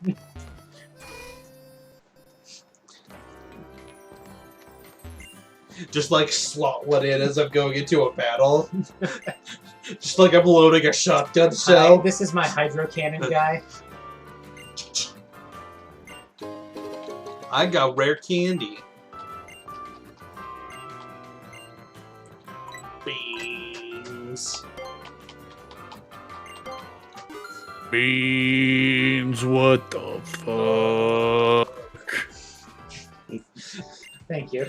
Just slot one in as I'm going into a battle. Just like I'm loading a shotgun shell. Hi, this is my hydro cannon guy. I got rare candy. Beans. Beans, what the fuck? Thank you.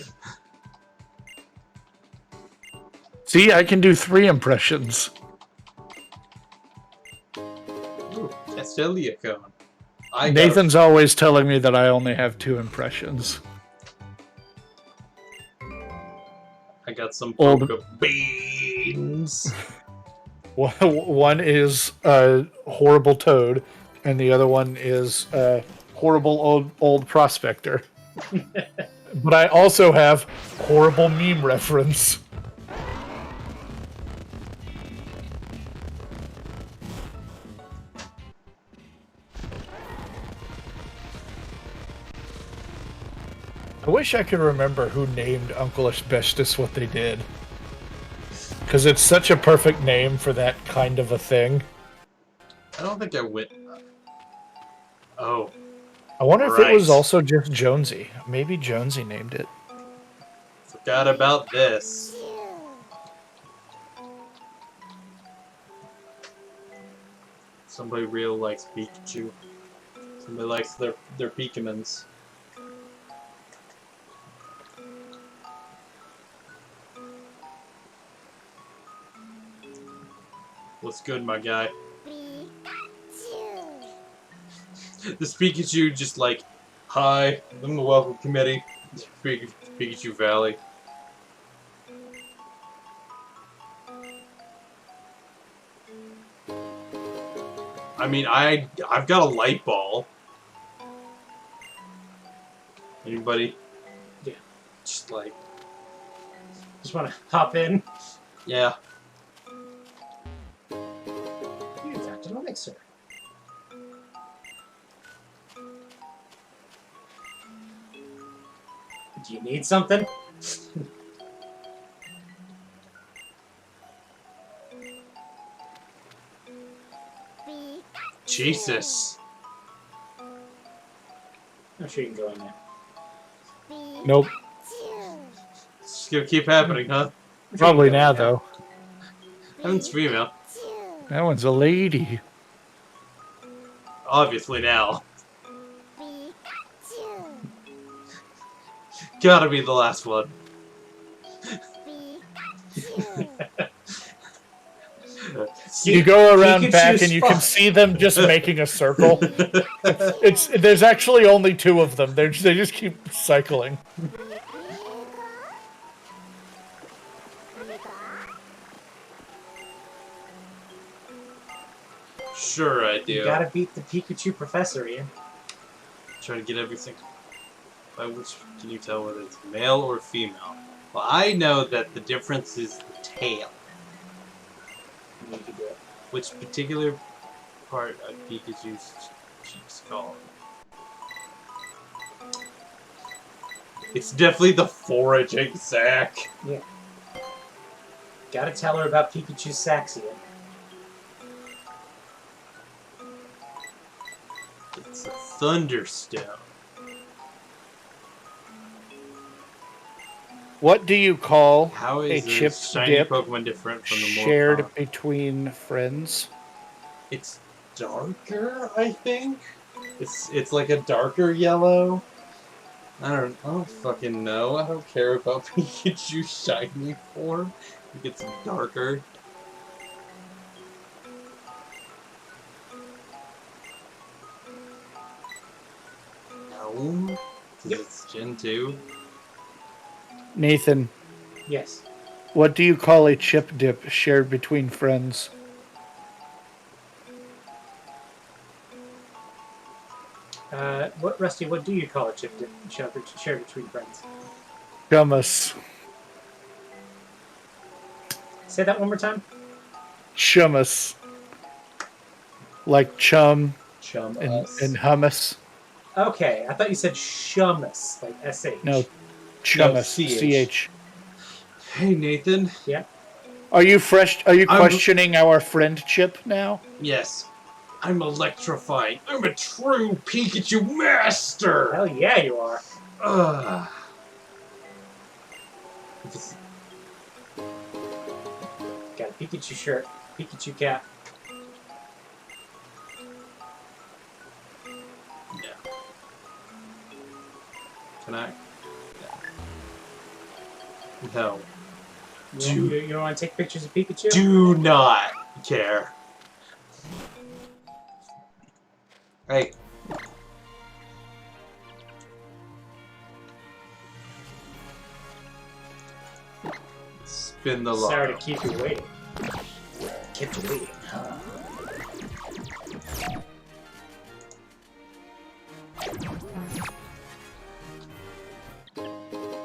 See, I can do 3 impressions. Ooh, Castelia cone. Nathan's always telling me that I only have 2 impressions. I got some Old poke beans. One is a horrible toad, and the other one is a horrible old prospector. But I also have horrible meme reference. I wish I could remember who named Uncle Asbestos what they did. Because it's such a perfect name for that kind of a thing. I don't think I went. Oh. I wonder if it was also just Jonesy. Maybe Jonesy named it. Forgot about this. Somebody real likes Pikachu. Somebody likes their Pikemans. What's good, my guy? This Pikachu just like, hi, I'm the welcome committee. Pikachu Valley. I mean, I've got a light ball. Anybody? Yeah. Just like, Just want to hop in. yeah. In fact, an elixir. Do you need something? Jesus. I'm sure you can go in there. Nope. It's just gonna keep happening, huh? Probably now, though. That one's female. That one's a lady. Obviously now. Gotta be the last one. You go around Pikachu's back and you can see them just making a circle. There's actually only 2 of them. They just keep cycling. Sure I do. You gotta beat the Pikachu Professor, Ian. Try to get everything. By which can you tell whether it's male or female? Well, I know that the difference is the tail. You need to do it. Which particular part of Pikachu's cheeks called? It's definitely the foraging sack. Yeah. Gotta tell her about Pikachu's sacks, Ian. It's a thunderstone. What do you call How a is a chip shiny dip Pokemon different from the more shared common? between friends? It's darker, I think. It's like a darker yellow. I don't fucking know. I don't care about Pikachu shiny form. It gets darker. No, because it's Gen 2. Nathan, Yes. what do you call a chip dip shared between friends? Rusty, what do you call a chip dip shared between friends? Chummus. Say that one more time. Chummus. Like chum Chum and hummus. Okay, I thought you said shummus, like S-H. No, chummus. CH. CH. Hey Nathan. Yeah. Are you questioning our friend Chip now? Yes. I'm electrifying. I'm a true Pikachu master. Hell yeah, you are. Ugh. Got a Pikachu shirt, Pikachu cap. Yeah. Can I? No. You don't want to take pictures of Pikachu? Do not care. Hey. Spin the log. Sorry to keep you waiting. Kept you waiting, huh?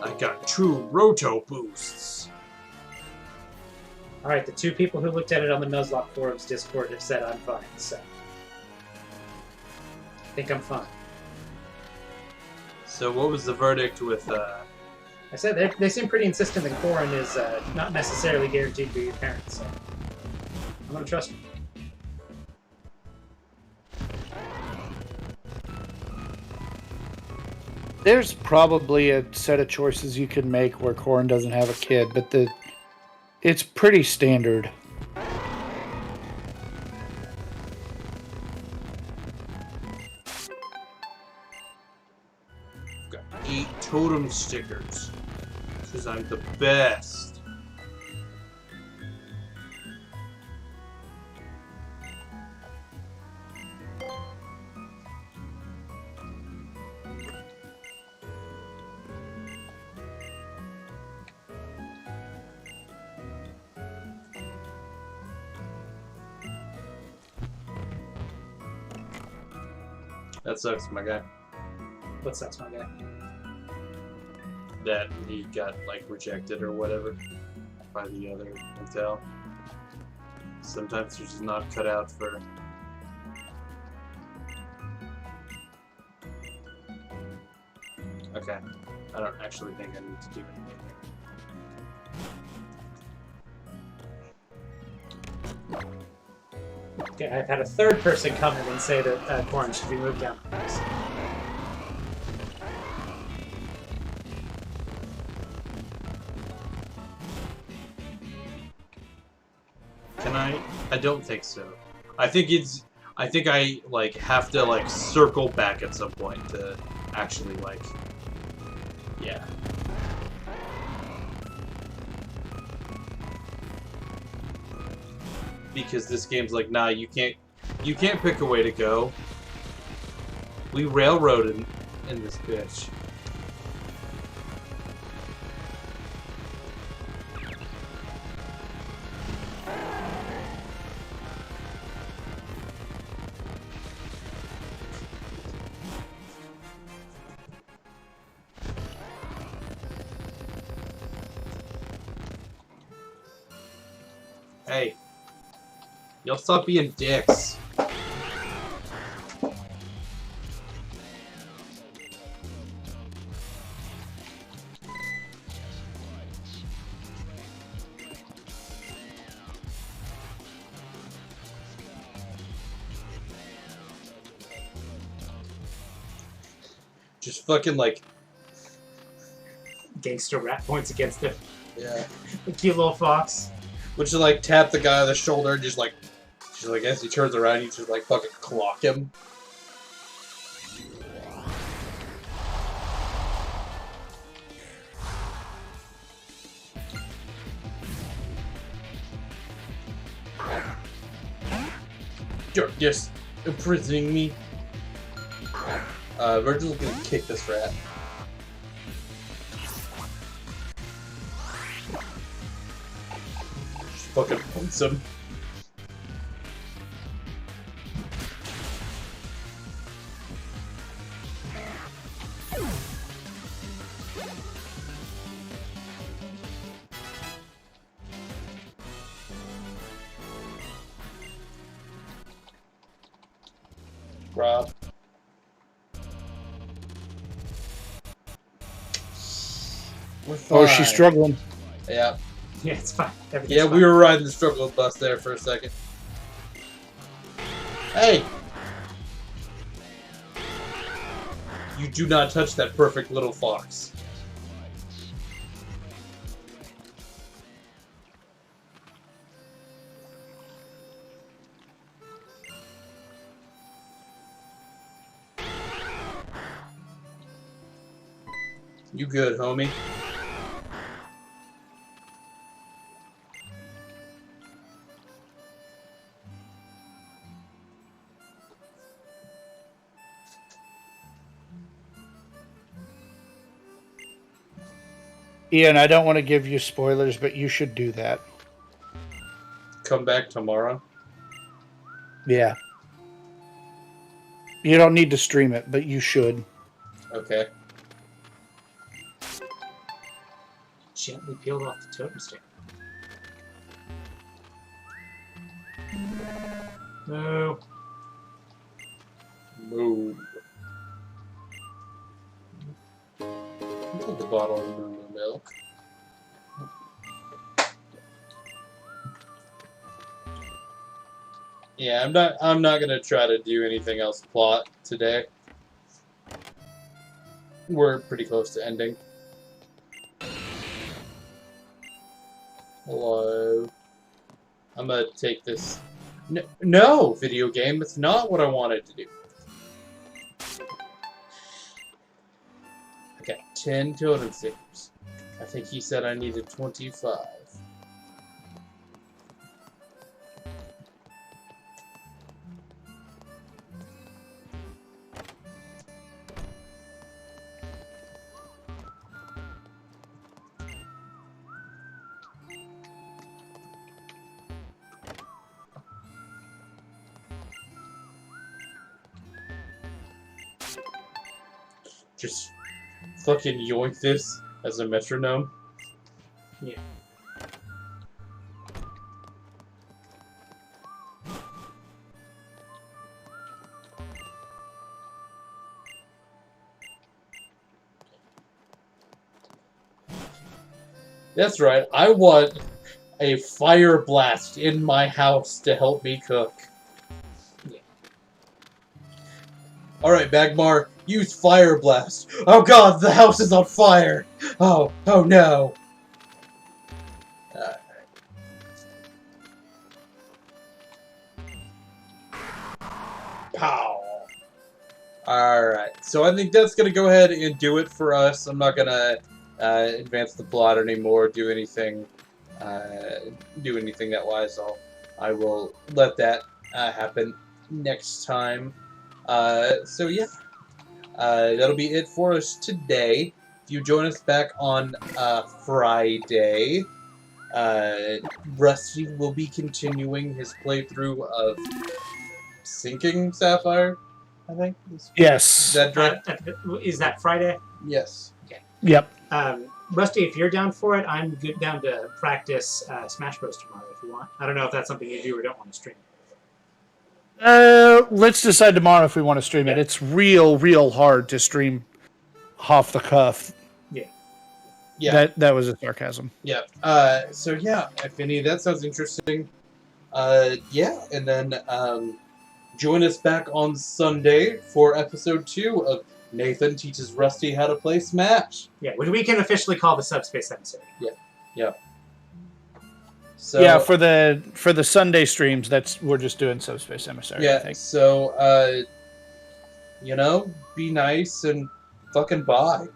I got 2 Roto boosts. Alright, the 2 people who looked at it on the Nuzlocke Forums Discord have said I'm fine, so... I think I'm fine. So what was the verdict with, I said they seem pretty insistent that Corin is not necessarily guaranteed to be your parent, so... I'm gonna trust him. There's probably a set of choices you can make where Corin doesn't have a kid, but it's pretty standard. got 8 totem stickers. Because I'm the best. That sucks, my guy. What sucks, my guy? That he got, like, rejected or whatever by the other hotel. Sometimes you're just not cut out for... Okay. I don't actually think I need to do anything here. Okay, I've had a third person come in and say that Corin should be moved down. Can I? I don't think so. I think I, like, have to, like, circle back at some point to actually, like... Yeah. Because this game's like, nah, you can't pick a way to go. We railroaded in this bitch. Hey. Y'all stop being dicks. Just fucking, like... Gangster rap points against him. Yeah. The cute little fox. Would you, like, tap the guy on the shoulder and just, like, as he turns around, you just, like, fucking clock him? You're just imprisoning me. Virgil's gonna kick this rat. Just fucking punch him. Rob. We're fine. Oh, she's struggling. Yeah. Yeah, it's fine. Yeah, we were riding the struggle bus there for a second. Hey! You do not touch that perfect little fox. You good, homie? Ian, I don't want to give you spoilers, but you should do that. Come back tomorrow. Yeah. You don't need to stream it, but you should. Okay. Gently peeled off the totem stick. No. Move. The bottle of moo milk. Yeah, I'm not gonna try to do anything else plot today. We're pretty close to ending. Hello. I'm gonna take this. No, video game. It's not what I wanted to do. I got 10 totem stickers. I think he said I needed 25. Just fucking yoink this as a metronome. Yeah. That's right, I want a fire blast in my house to help me cook. Yeah. Alright, Bagmar, use fire blast. Oh god, the house is on fire! Oh no! Pow! Alright, so I think that's gonna go ahead and do it for us. I'm not gonna advance the plot anymore, do anything that wise. I will let that happen next time. So yeah, that'll be it for us today. If you join us back on Friday, Rusty will be continuing his playthrough of Sinking Sapphire, I think. Yes. Is that right? Is that Friday? Yes. Yep. Rusty, if you're down for it, I'm good down to practice Smash Bros. Tomorrow if you want. I don't know if that's something you do or don't want to stream. Let's decide tomorrow if we want to stream it. It's real hard to stream off the cuff. Yeah. That was a sarcasm. Yeah. So yeah, if any of that sounds interesting, yeah, and then join us back on Sunday for episode 2 of Nathan Teaches Rusty How to Play Smash. Yeah, which we can officially call the Subspace Emissary. Yeah. So, Yeah, for the Sunday streams, we're just doing Subspace Emissary. yeah. I think. So, be nice and fucking bye.